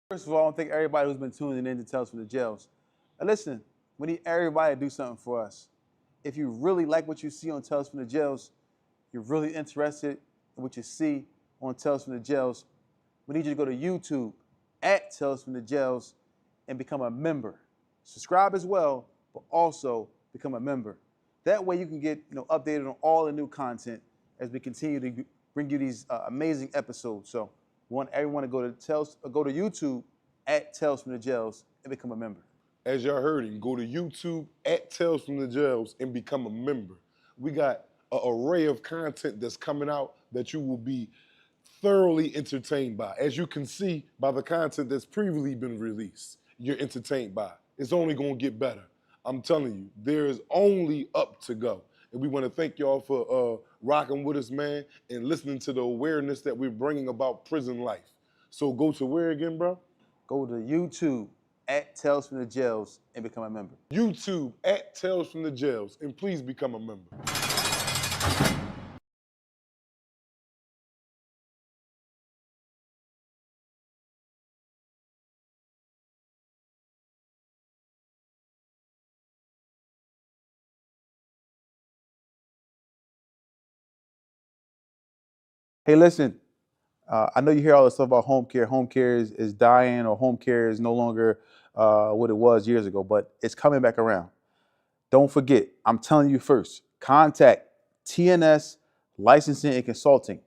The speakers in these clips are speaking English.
First of all, I want to thank everybody who's been tuning in to Tales from the Jails. Now listen, we need everybody to do something for us. If you really like what you see on Tales from the Jails, you're really interested in what you see on Tales from the Jails, we need you to go to YouTube at Tales from the Jails and become a member. Subscribe as well, but also become a member. That way you can get updated on all the new content as we continue to bring you these amazing episodes. So we want everyone to go to YouTube at Tales from the Jails and become a member. As y'all heard him, go to YouTube at Tales from the Jails and become a member. We got an array of content that's coming out that you will be thoroughly entertained by. As you can see by the content that's previously been released, you're entertained by. It's only gonna get better. I'm telling you, there's only up to go. And we wanna thank y'all for rocking with us, man, and listening to the awareness that we're bringing about prison life. So go to where again, bro? Go to YouTube at Tales from the Jails and become a member. YouTube at Tales from the Jails, and please become a member. Hey, listen, I know you hear all this stuff about home care. Home care is dying, or home care is no longer what it was years ago, but it's coming back around. Don't forget, I'm telling you first, contact TNS Licensing and Consulting.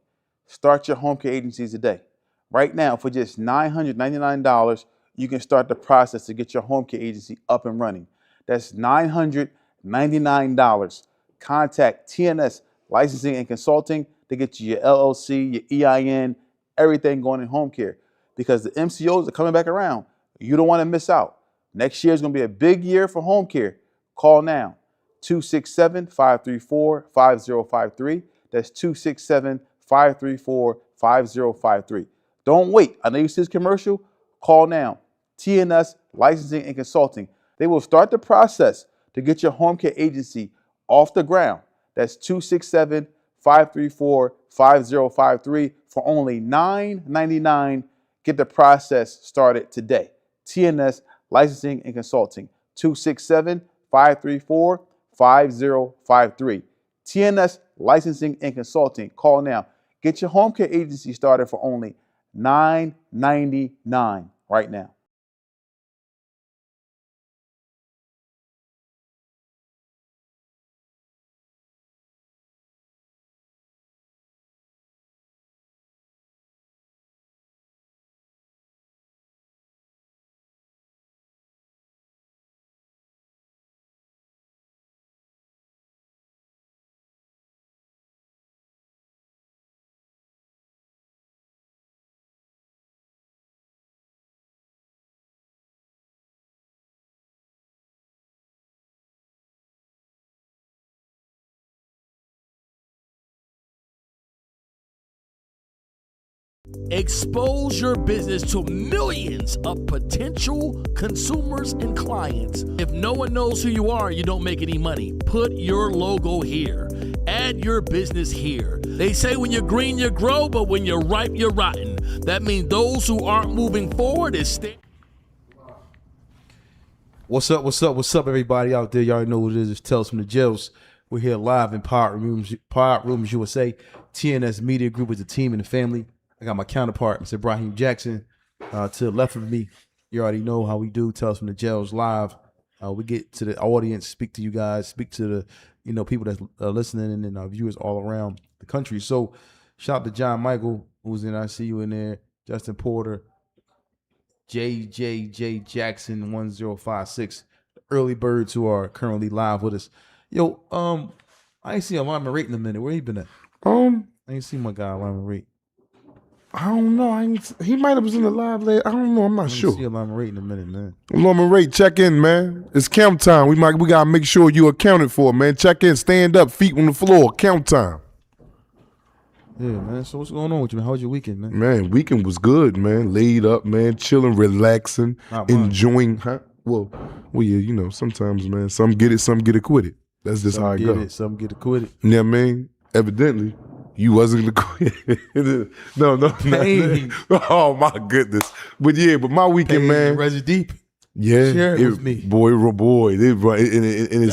Start your home care agencies today. Right now, for just $999, you can start the process to get your home care agency up and running. That's $999. Contact TNS Licensing and Consulting to get you your LLC, your EIN, everything going in home care. Because the MCOs are coming back around. You don't want to miss out. Next year is going to be a big year for home care. Call now, 267-534-5053. That's 267-534-5053. Don't wait. I know you see this commercial. Call now. TNS Licensing and Consulting. They will start the process to get your home care agency off the ground. That's 267-534-5053 for only $999. Get the process started today. TNS Licensing and Consulting, 267-534-5053. TNS Licensing and Consulting. Call now. Get your home care agency started for only $999 right now. Expose your business to millions of potential consumers and clients. If no one knows who you are, you don't make any money. Put your logo here. Add your business here. They say when you're green, you grow, but when you're ripe, you're rotten. That means those who aren't moving forward is staying. What's up, everybody out there? Y'all already know what it is. It's Tales from the Jails. We're here live in Pod Rooms USA. TNS Media Group is the team and the family. I got my counterpart, Mr. Ibrahim Jackson, to the left of me. You already know how we do Tales from the Jails live. We get to the audience, speak to you guys, speak to the people that's listening, and our viewers all around the country. So shout out to John Michael, who's in. I see you in there. Justin Porter, JJJ Jackson 1056, the early birds who are currently live with us. Yo, I ain't seen Alignment Rate in a minute. Where he been at? I ain't seen my guy Alignment Rate. I don't know. He might have was in the live late. I don't know. I'm not sure. See Alignment Rate in a minute, man. Alignment Rate, check in, man. It's count time. We gotta make sure you accounted for, man. Check in, stand up, feet on the floor. Count time. Yeah, man. So what's going on with you, man? How was your weekend, man? Man, weekend was good, man. Laid up, man. Chilling, relaxing, enjoying. Huh? Well, yeah, sometimes, man, some get it quitted. That's just how it goes. Some get it quitted. You know what I mean? Evidently, You wasn't the no. Pain. Oh my goodness. But yeah, but my weekend, man. Reggie Deep. Yeah, Share it with me. Boy, and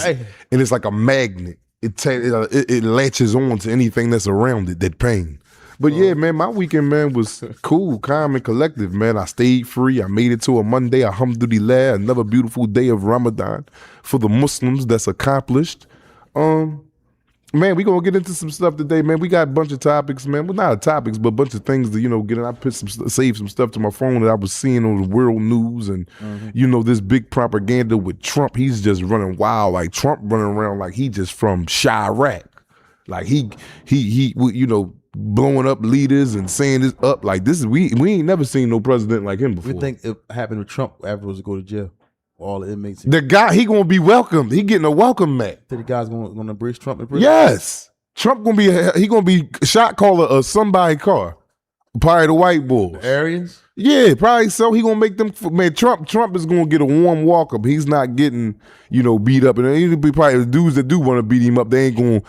it's like a magnet. It latches on to anything that's around it, that pain. But yeah, man, my weekend, man, was cool, calm, and collective, man. I stayed free. I made it to a Monday, alhamdulillah, another beautiful day of Ramadan for the Muslims that's accomplished. Man, we gonna get into some stuff today, man. We got a bunch of topics, man. Well, not topics, but a bunch of things to, get in. I saved some stuff to my phone that I was seeing on the world news, and this big propaganda with Trump. He's just running wild, like Trump running around like he just from Chirac, like he blowing up leaders and saying this up like this. We ain't never seen no president like him before. We think it happened with Trump afterwards to go to jail. All the inmates. The guy, he gonna be welcomed. He getting a welcome mat. The guy's gonna embrace Trump in prison. Yes, Trump gonna be shot caller of somebody car. Probably the white boys. The Aryans. Yeah, probably so. He gonna make them. Man, Trump is gonna get a warm welcome. He's not getting beat up, and it'll be probably the dudes that do want to beat him up. They ain't gonna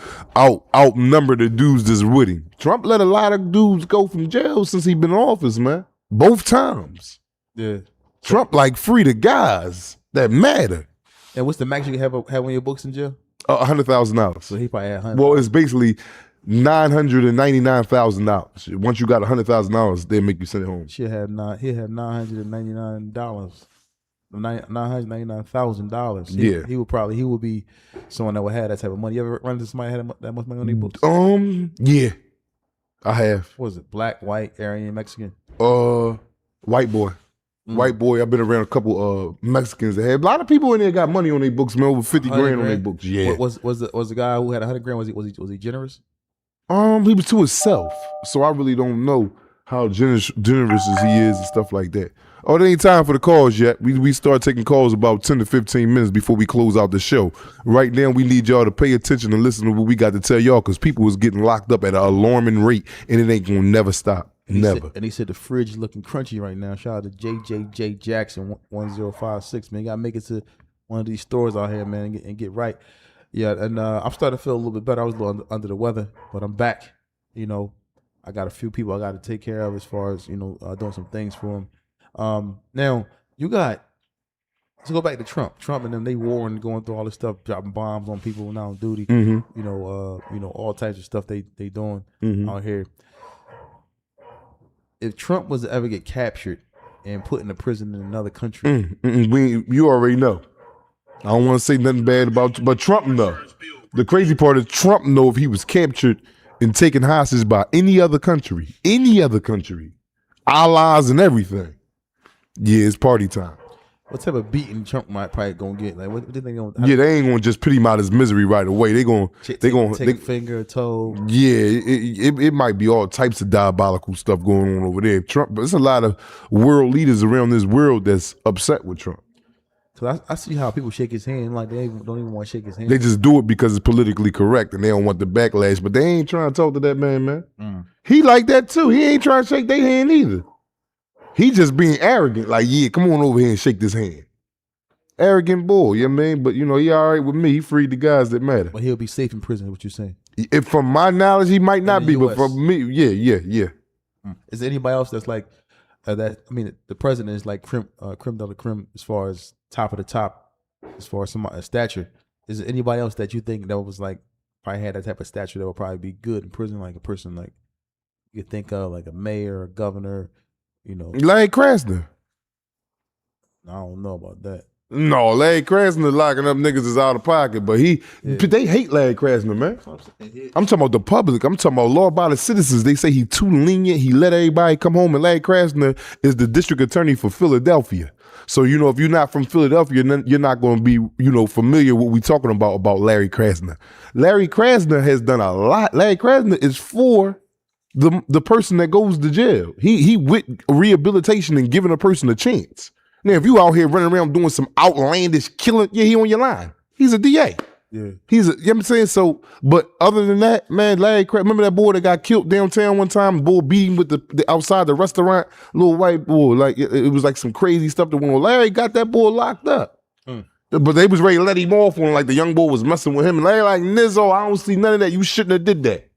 outnumber the dudes that's with him. Trump let a lot of dudes go from jail since he been in office, man. Both times. Yeah. Trump free the guys that matter. And what's the max you can have on your books in jail? $100,000. So he probably had $100,000. Well, it's basically $999,000. Once you got $100,000, they make you send it home. He'll have $999. $999,000. Yeah, he would be someone that would have that type of money. You ever run into somebody that had that much money on their books? Yeah, I have. What was it? Black, white, Aryan, Mexican? White boy. White boy. I've been around a couple Mexicans that had a lot of people in there got money on their books, man, over 50 grand on their books. Yeah. Was the guy who had 100 grand? Was he generous? He was to himself, so I really don't know how generous as he is and stuff like that. Oh, there ain't time for the calls yet. We start taking calls about 10 to 15 minutes before we close out the show. Right now, we need y'all to pay attention and listen to what we got to tell y'all, because people was getting locked up at an alarming rate, and it ain't gonna never stop. Never. And he said the fridge is looking crunchy right now. Shout out to JJJ Jackson 1056, man. You gotta make it to one of these stores out here, man, and get right. Yeah, and I'm starting to feel a little bit better. I was a little under the weather, but I'm back. I got a few people I got to take care of as far as doing some things for them. Now let's go back to Trump. Trump and them, they warring, going through all this stuff, dropping bombs on people now on duty. All types of stuff they doing out here. If Trump was to ever get captured and put in a prison in another country, you already know. I don't want to say nothing bad about, but Trump know. The crazy part is Trump know if he was captured and taken hostage by any other country, allies and everything. Yeah, it's party time. What type of beating Trump might probably gonna get? Like, what do you think? They ain't gonna just put him out his misery right away. They gonna take a finger, a toe. Yeah, it might be all types of diabolical stuff going on over there. Trump, but there's a lot of world leaders around this world that's upset with Trump. Cause I see how people shake his hand, like they don't even want to shake his hand. They just do it because it's politically correct and they don't want the backlash. But they ain't trying to talk to that man. He like that too. He ain't trying to shake their hand either. He just being arrogant, like, yeah, come on over here and shake this hand. Arrogant bull, you know what I mean? But, he all right with me. He freed the guys that matter. But he'll be safe in prison, what you're saying? If from my knowledge, he might not be, but from me, yeah. Is there anybody else that's like that? I mean, the president is like creme de la creme as far as top of the top, as far as somebody stature. Is there anybody else that you think that was like probably had that type of stature that would probably be good in prison, like a person like you could think of, like a mayor, a governor? Larry Krasner. I don't know about that. No, Larry Krasner locking up niggas is out of pocket, but they hate Larry Krasner, man. I'm talking about the public. I'm talking about law-abiding citizens. They say he too lenient. He let everybody come home, and Larry Krasner is the district attorney for Philadelphia. So, if you're not from Philadelphia, you're not going to be, familiar with what we talking about Larry Krasner. Larry Krasner has done a lot. Larry Krasner is for the person that goes to jail. He with rehabilitation and giving a person a chance. Now, if you out here running around doing some outlandish killing, he on your line. He's a DA. Yeah. You know what I'm saying? So, but other than that, man, Larry Krasner, remember that boy that got killed downtown one time? Boy beat him with the outside the restaurant, little white boy. Like, it was like some crazy stuff that went on. Larry got that boy locked up. But they was ready to let him off when, like, the young boy was messing with him. And Larry like, Nizzo, I don't see none of that. You shouldn't have did that.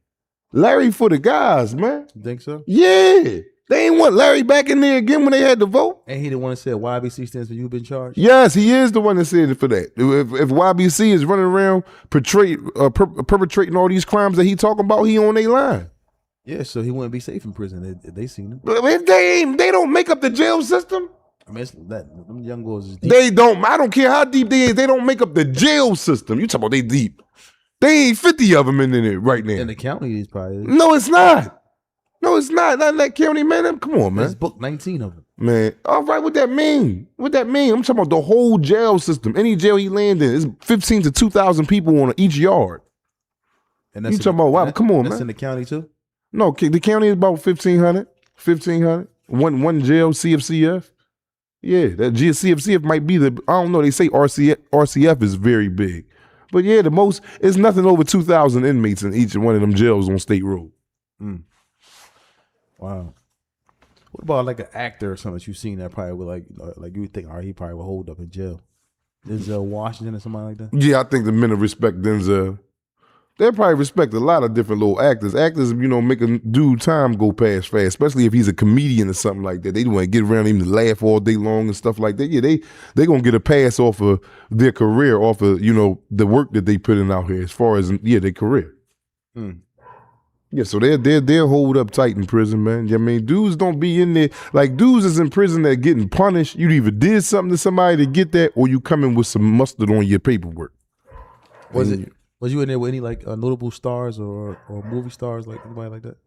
Larry for the guys, man. You think so? Yeah. They ain't want Larry back in there again when they had to vote. And he the one that said YBC stands for you've been charged? Yes, he is the one that said it for that. If YBC is running around perpetrating all these crimes that he talking about, he on their line. Yeah, so he wouldn't be safe in prison. They seen him. But if they don't make up the jail system. I mean, them young boys is deep. They don't. I don't care how deep they is. They don't make up the jail system. You talking about they deep? They ain't 50 of them in there right now. In the county, is probably. No, it's not. No, it's not. Not in that county, man. Come on, man. Let's book 19 of them. Man, all right, what that mean? What that mean? I'm talking about the whole jail system. Any jail he land in, it's 15 to 2,000 people on each yard. And You talking about, wow, come on, that's man. in the county too? No, the county is about 1,500. 1,500. One jail, CFCF. Yeah, that CFCF might be the, I don't know, they say RCF is very big. But yeah, the most, it's nothing over 2,000 inmates in each one of them jails on State Road. Mm. Wow. What about like an actor or something that you've seen that probably would like you would think, all right, he probably would hold up in jail? Denzel Washington or somebody like that? Yeah, I think the men of respect Denzel. They probably respect a lot of different little actors. Actors, make a dude time go past fast, especially if he's a comedian or something like that. They want to get around him to laugh all day long and stuff like that. Yeah, they gonna get a pass off of their career, off of the work that they put in out here as far as their career. Mm. Yeah, so they're hold up tight in prison, man. I mean, dudes don't be in there like dudes is in prison that getting punished. You either did something to somebody to get that, or you come in with some mustard on your paperwork. Was you in there with any like notable stars or movie stars, like anybody like that?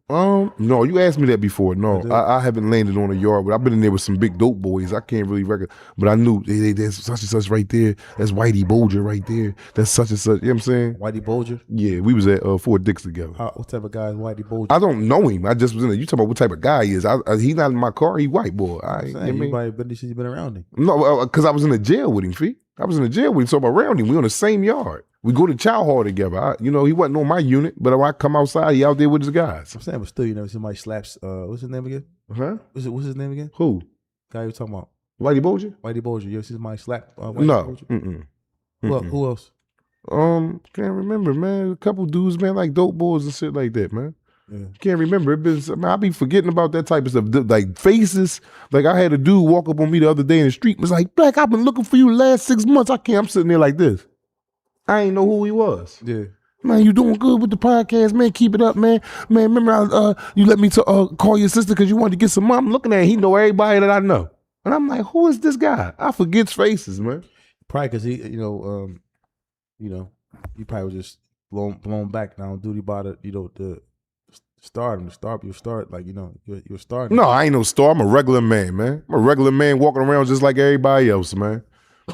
No, you asked me that before. No, I haven't landed on a yard, but I've been in there with some big dope boys. I can't really record, but I knew there's such and such right there. That's Whitey Bulger right there. That's such and such. You know what I'm saying? Whitey Bulger? Yeah, we was at Fort Dix together. What type of guy is Whitey Bulger? I don't know him. I just was in there. You talking about what type of guy he is? He not in my car. He white boy. You been around him? No, because I was in the jail with him, fee. I was in the jail with him, so I'm around him. We on the same yard. We go to chow hall together. He wasn't on my unit, but when I come outside, he out there with his guys. I'm saying, but still, you never somebody slaps. What's his name again? Huh? What's his name again? Who? Guy you were talking about? Whitey Bulger? Whitey Bulger. You ever see somebody slap? Whitey No. Bulger? Mm-mm. Who else? Can't remember, man. A couple dudes, man, like dope boys and shit like that, man. Yeah. Can't remember. I be forgetting about that type of stuff. Like faces. Like I had a dude walk up on me the other day in the street. Was like, Black, I've been looking for you the last 6 months. I'm sitting there like this. I ain't know who he was. Yeah. Man, you doing good with the podcast, man. Keep it up, man. Man, remember you let me call your sister because you wanted to get some money. I'm looking at him. He know everybody that I know. And I'm like, who is this guy? I forget faces, man. Probably because he, he probably was just blown back down duty by the stardom. You're starting. No, I ain't no star. I'm a regular man, man. I'm a regular man walking around just like everybody else, man.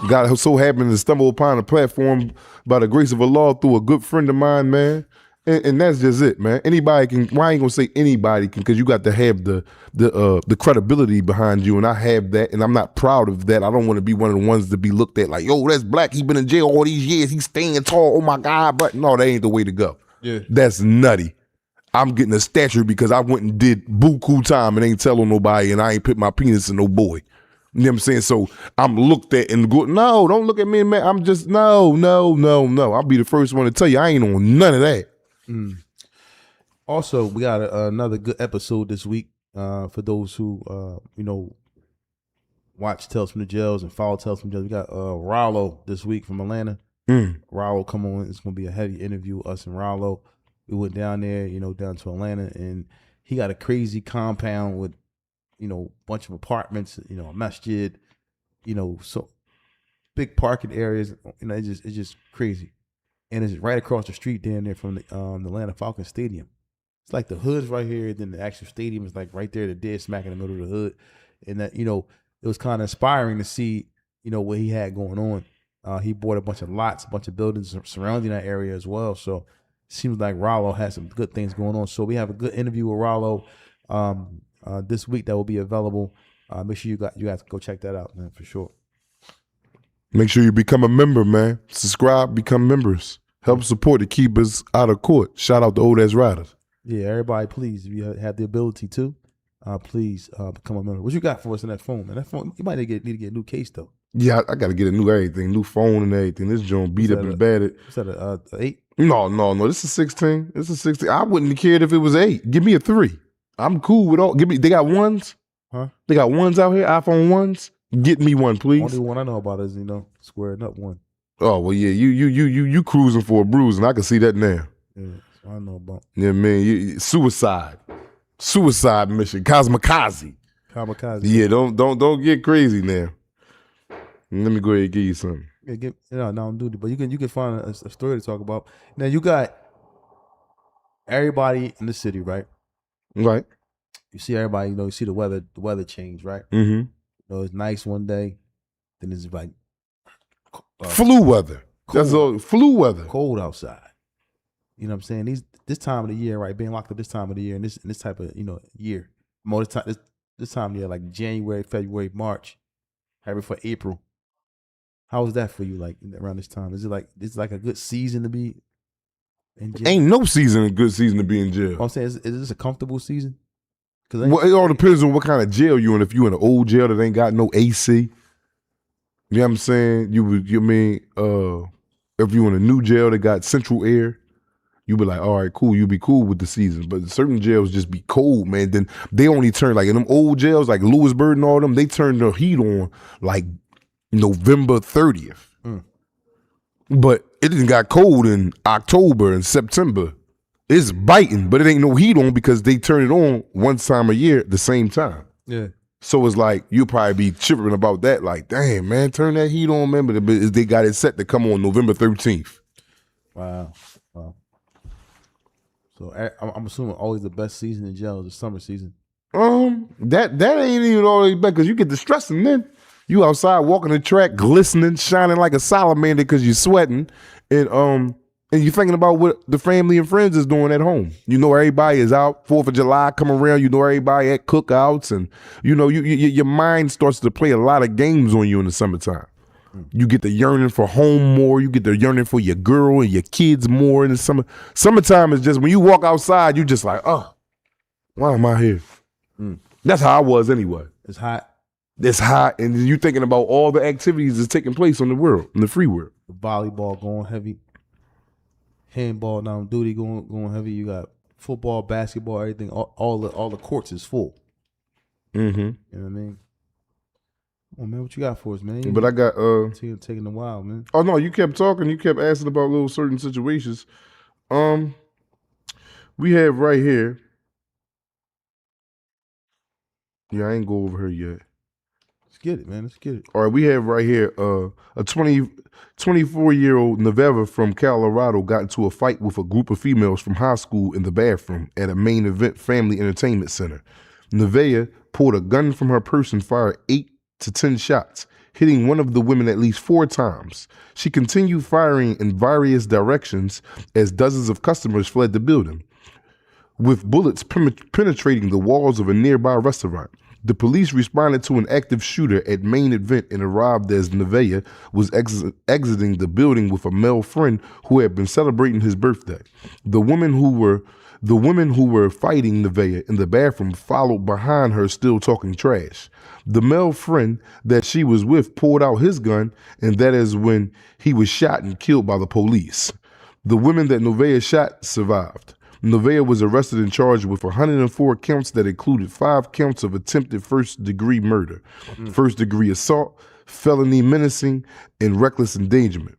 God so happened to stumble upon a platform by the grace of Allah through a good friend of mine, man. And that's just it, man. Anybody can. Well, I ain't gonna say anybody can, because you got to have the credibility behind you, and I have that, and I'm not proud of that. I don't want to be one of the ones to be looked at like, yo, that's Black. He been in jail all these years. He's staying tall. Oh my God, but no, that ain't the way to go. Yeah, that's nutty. I'm getting a stature because I went and did buku time and ain't telling nobody, and I ain't put my penis in no boy. You know what I'm saying? So I'm looked at and go, no, don't look at me, man. I'm just, no. I'll be the first one to tell you I ain't on none of that. Mm. Also, we got another good episode this week for those who, watch Tales from the Jails and follow Tales from the Jails. We got Rollo this week from Atlanta. Rollo come on. It's going to be a heavy interview, us and Rollo. We went down there, down to Atlanta, and he got a crazy compound with, bunch of apartments, a masjid, so big parking areas. It's just crazy, and it's right across the street down there from the Atlanta Falcons Stadium. It's like the hood's right here, then the actual stadium is like right there, the dead smack in the middle of the hood, and that it was kind of inspiring to see what he had going on. He bought a bunch of lots, a bunch of buildings surrounding that area as well. So it seems like Rollo has some good things going on. So we have a good interview with Rollo this week that will be available. Make sure you guys go check that out, man, for sure. Make sure you become a member, man. Subscribe, become members. Help support to keep us out of court. Shout out to Old Ass Riders. Yeah, everybody, please, if you have the ability to, please become a member. What you got for us in that phone, man? That phone, you might need to get a new case though. Yeah, I got to get a new phone and everything. This joint beat up and battered. Is that a 8? No. This is 16. This is 16. I wouldn't have cared if it was 8. Give me a 3. I'm cool with all. They got ones? Huh? They got ones out here, iPhone ones? Get me one, please. Only one I know about is, squaring up one. Oh, well, yeah, you cruising for a bruise, and I can see that now. Yeah, that's what I know about. Yeah, man, suicide mission, kamikaze. Yeah, don't get crazy now. Let me go ahead and give you something. Yeah, don't do it. But you can find a story to talk about. Now you got everybody in the city, right? Right. You see everybody. You see the weather change, right? Mm-hmm. It's nice one day, then it's like flu weather. Cold. That's all. Flu weather. Cold outside. You know what I'm saying? This time of the year, right? Being locked up this time of the year and this type of year. More time this time of the year, like January, February, March, having for April. How was that for you, like around this time? Is it like a good season to be in jail? Ain't no season a good season to be in jail. I'm saying, is this a comfortable season? Well, it all depends on what kind of jail you in. If you in an old jail that ain't got no AC, you know what I'm saying? If you in a new jail that got central air, you be like, all right, cool. You be cool with the seasons. But certain jails just be cold, man. Then they only turn, like in them old jails, like Lewisburg and all them, they turn the heat on like November 30th. But it didn't got cold in October and September. It's biting, but it ain't no heat on because they turn it on one time a year at the same time. Yeah. So it's like, you'll probably be chipping about that, like, damn, man, turn that heat on, man. But they got it set to come on November 13th. Wow. So I'm assuming always the best season in jail is the summer season. That ain't even always bad because you get the stressing then. You outside walking the track, glistening, shining like a salamander because you're sweating, and you're thinking about what the family and friends is doing at home. Everybody is out. 4th of July come around. Everybody at cookouts, and your mind starts to play a lot of games on you in the summertime. You get the yearning for home more. You get the yearning for your girl and your kids more in the summer. Summertime is just when you walk outside, you just like, oh, why am I here? That's how I was anyway. It's hot. It's hot, and you thinking about all the activities that's taking place on the world, in the free world. The volleyball going heavy. Handball down duty going heavy. You got football, basketball, everything. All the courts is full. Mm-hmm. You know what I mean? Come on, man, what you got for us, man? But I got taking a while, man. Oh no, you kept talking. You kept asking about little certain situations. We have right here. Yeah, I ain't go over here yet. Let's get it, man. Let's get it. All right, we have right here a 24-year-old Nevada from Colorado got into a fight with a group of females from high school in the bathroom at a main event family entertainment center. Nevada pulled a gun from her purse and fired 8 to 10 shots, hitting one of the women at least 4 times. She continued firing in various directions as dozens of customers fled the building, with bullets penetrating the walls of a nearby restaurant. The police responded to an active shooter at main event and arrived as Nevada was exiting the building with a male friend who had been celebrating his birthday. The women who were fighting Nevada in the bathroom followed behind her, still talking trash. The male friend that she was with pulled out his gun, and that is when he was shot and killed by the police. The women that Nevada shot survived. Nevada was arrested and charged with 104 counts that included 5 counts of attempted first-degree murder, first-degree assault, felony menacing, and reckless endangerment.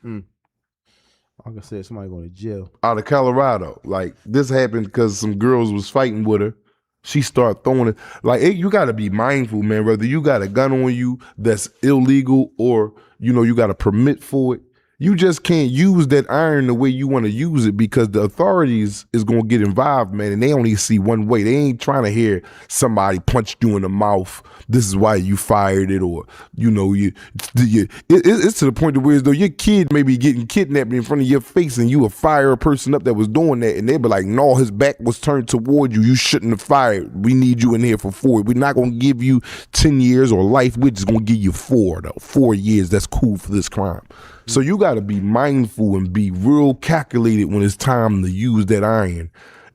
Like I said, somebody going to jail. Out of Colorado. Like, this happened because some girls was fighting with her. She started throwing it. Like, you got to be mindful, man, whether you got a gun on you that's illegal or, you got a permit for it. You just can't use that iron the way you want to use it because the authorities is going to get involved, man, and they only see one way. They ain't trying to hear somebody punch you in the mouth. This is why you fired it, or, it's to the point where as though your kid may be getting kidnapped in front of your face and you will fire a person up that was doing that, and they be like, no, his back was turned toward you. You shouldn't have fired. We need you in here for 4. We're not going to give you 10 years or life. We're just going to give you 4, though. 4 years. That's cool for this crime. So you got to be mindful and be real calculated when it's time to use that iron.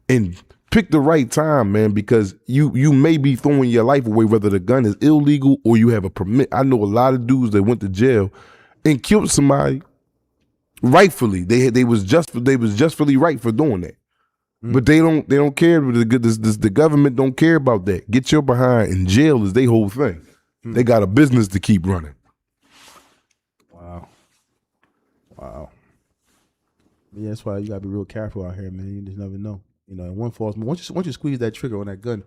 And pick the right time, man, because you may be throwing your life away whether the gun is illegal or you have a permit. I know a lot of dudes that went to jail and killed somebody rightfully. They was justly right for doing that. But they don't care. The government don't care about that. Get your behind in jail is their whole thing. They got a business to keep running. Wow. Yeah, that's why you gotta be real careful out here, man. You just never know. You know, and one false move. Once you squeeze that trigger on that gun,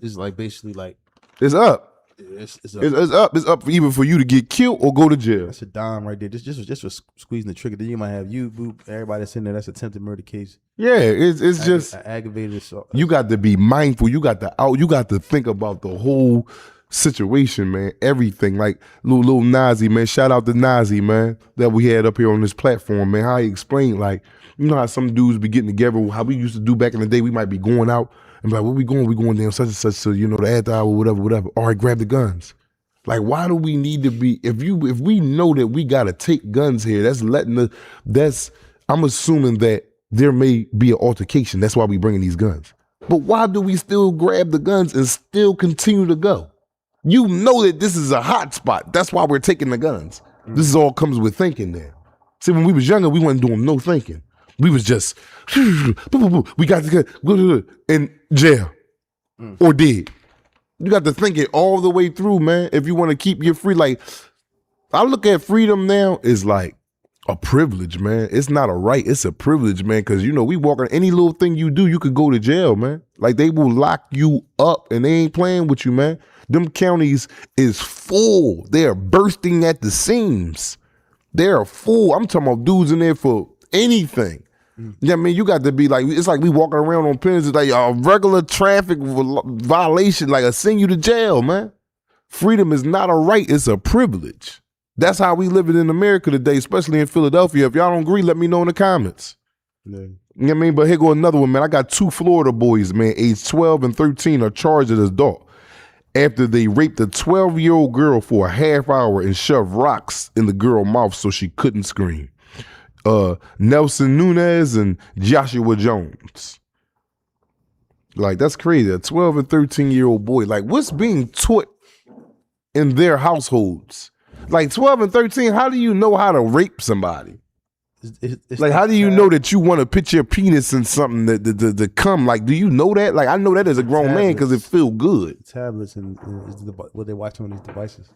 it's like basically like It's up. it's It's up. It's up for either for you to get killed or go to jail. that's a dime right there. Just for squeezing the trigger. Then you might have you, Boop, everybody that's in there. That's attempted murder case. Yeah, it's just Aggravated assault. you got to be mindful. You got to think about the whole situation, man. Everything. Like little Nazi, man. Shout out to Nazi, man, that we had up here on this platform, man. How he explained, like, you know how some dudes be getting together, how we used to do back in the day. We might be going out and be like, where we going? We going down such and such, so you know, the after hour, whatever. All right, grab the guns. Like, why do we need to be? If we know that we gotta take guns here, I'm assuming that there may be an altercation. That's why we bringing these guns. But why do we still grab the guns and still continue to go? You know that this is a hot spot. That's why we're taking the guns. This is all comes with thinking there. See, when we was younger, we wasn't doing no thinking. We was just, we got to get in jail or dead. You got to think it all the way through, man. If you want to keep your free, like, I look at freedom now is like a privilege, man. It's not a right. It's a privilege, man. Because, you know, we walk on any little thing you do, you could go to jail, man. Like, they will lock you up and they ain't playing with you, man. Them counties is full. They're bursting at the seams. They're full. I'm talking about dudes in there for anything. Yeah, I mean, you got to be like, it's like we walking around on pins. It's like a regular traffic violation, like a send you to jail, man. Freedom is not a right, it's a privilege. That's how we live it in America today, especially in Philadelphia. If y'all don't agree, let me know in the comments. Yeah. You know what I mean? But here go another one, man. I got 2 Florida boys, man, age 12 and 13 are charged as adult after they raped a 12-year-old girl for a half hour and shoved rocks in the girl's mouth so she couldn't scream. Nelson Nunez and Joshua Jones. Like, that's crazy. A 12 and 13-year-old boy. Like, what's being taught in their households? Like, 12 and 13, how do you know how to rape somebody? It's like, how do you know that you want to put your penis in something that come? Like, do you know that? Like, I know that as a grown man because it feel good. Tablets and what they watch on these devices.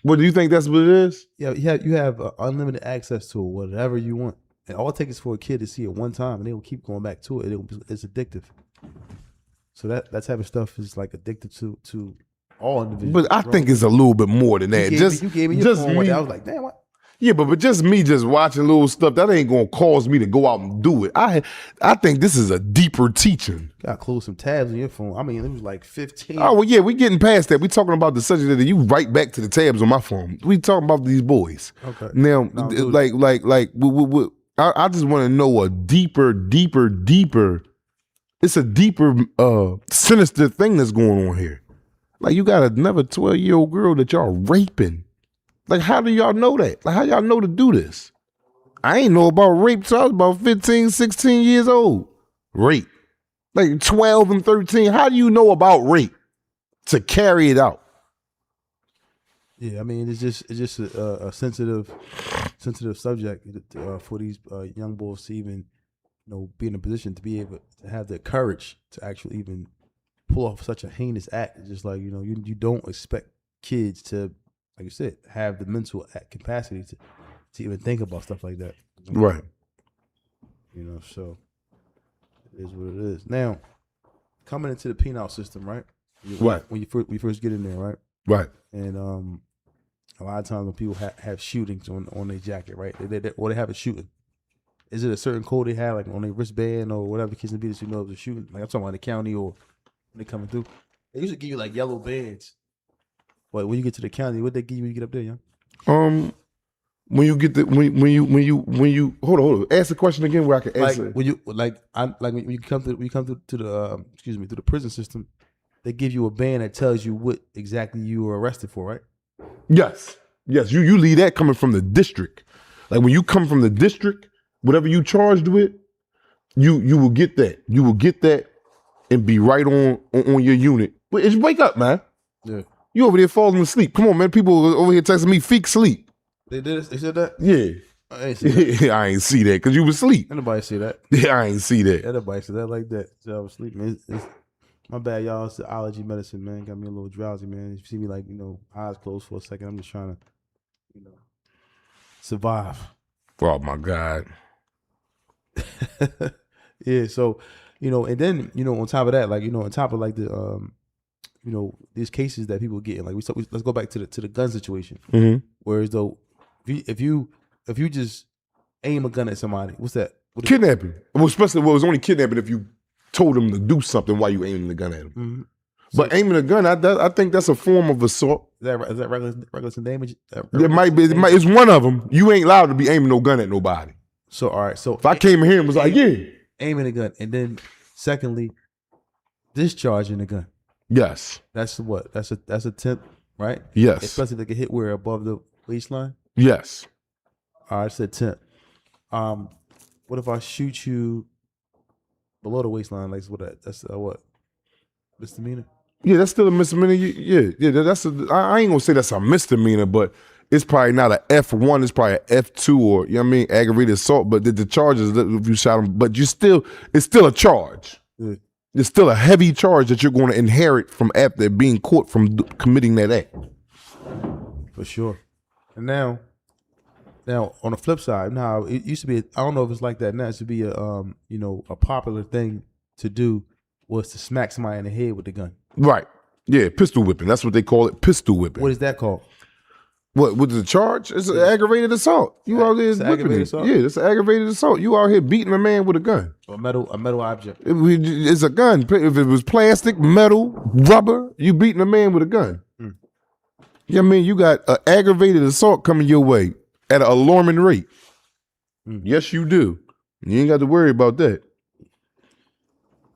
What, do you think that's what it is? Yeah, you have unlimited access to whatever you want, and all it takes is for a kid to see it one time, and they will keep going back to it. It's addictive. So that type of stuff is like addictive to all individuals. But I think it's a little bit more than that. You gave me your phone one day. I was like, damn, what? Yeah, but just me just watching little stuff, that ain't gonna cause me to go out and do it. I think this is a deeper teaching. Gotta close some tabs on your phone. I mean, it was like 15. Oh, well, yeah, we getting past that. We talking about the subject that you write back to the tabs on my phone. We talking about these boys. Okay. Now, I just want to know a deeper. It's a deeper, sinister thing that's going on here. Like, you got another 12-year-old girl that y'all raping. Like, how do y'all know that? Like, how y'all know to do this? I ain't know about rape till I was about 15, 16 years old. Rape. Like 12 and 13. How do you know about rape to carry it out? Yeah, I mean, it's just a sensitive subject for these young boys to even, be in a position to be able to have the courage to actually even pull off such a heinous act. It's just like, you don't expect kids to, like you said, have the mental capacity to even think about stuff like that. Right. So it is what it is. Now, coming into the penal system, right? Right. When you first get in there, right? Right. And a lot of times when people have shootings on their jacket, right? They have a shooting. Is it a certain code they have, like on their wristband or whatever the case may be, that you know it's a shooting? Like, I'm talking about the county or when they coming through. They usually give you like yellow bands. But when you get to the county, what they give you when you get up there, young? When you get when you hold on. Ask the question again where I can answer. Like when you come to the prison system, they give you a band that tells you what exactly you were arrested for, right? Yes. You leave that coming from the district. Like, when you come from the district, whatever you charged with, you will get that. You will get that and be right on your unit. Wake up, man. Yeah. You over there falling asleep. Come on, man. People over here texting me, "Feek sleep." They did it? They said that? Yeah. I ain't see that. I ain't see that because you was asleep. Ain't nobody see that. Yeah, I ain't see that. Ain't nobody see that like that. So I was sleeping. It's my bad, y'all. It's the allergy medicine, man. Got me a little drowsy, man. If you see me like, eyes closed for a second, I'm just trying to, survive. Oh my God. Yeah, so, and then, on top of that, like, on top of like the these cases that people get in, like let's go back to the gun situation. Mm-hmm. Whereas though if you just aim a gun at somebody, what's that? Kidnapping. Well, especially it was only kidnapping if you told them to do something while you aiming the gun at them. Mm-hmm. But aiming a gun, I think that's a form of assault. Is that reckless damage? It might be. It's one of them. You ain't allowed to be aiming no gun at nobody. So all right. So if I came in here and was like, yeah, aiming a gun, and then secondly, discharging a gun. Yes. That's what. That's a tip, right? Yes. Especially if they get hit where above the waistline. Yes. All right, it's a tip. What if I shoot you below the waistline? Like that's what? Misdemeanor? Yeah, that's still a misdemeanor. Yeah. I ain't gonna say that's a misdemeanor, but it's probably not a F1. It's probably a F2 or aggravated assault. But the charges if you shot him, but it's still a charge. Yeah. It's still a heavy charge that you're going to inherit from after being caught from committing that act. For sure. And now on the flip side, now it used to be. I don't know if it's like that now. It used to be a popular thing to do was to smack somebody in the head with the gun. Right. Yeah, pistol whipping. That's what they call it, pistol whipping. What is that called? What was the charge? It's an aggravated assault. You out there whipping it. Yeah, it's an aggravated assault. You out here beating a man with a gun. A metal object. It's a gun. If it was plastic, metal, rubber, you beating a man with a gun. Mm. You got an aggravated assault coming your way at an alarming rate. Mm. Yes, you do. You ain't got to worry about that.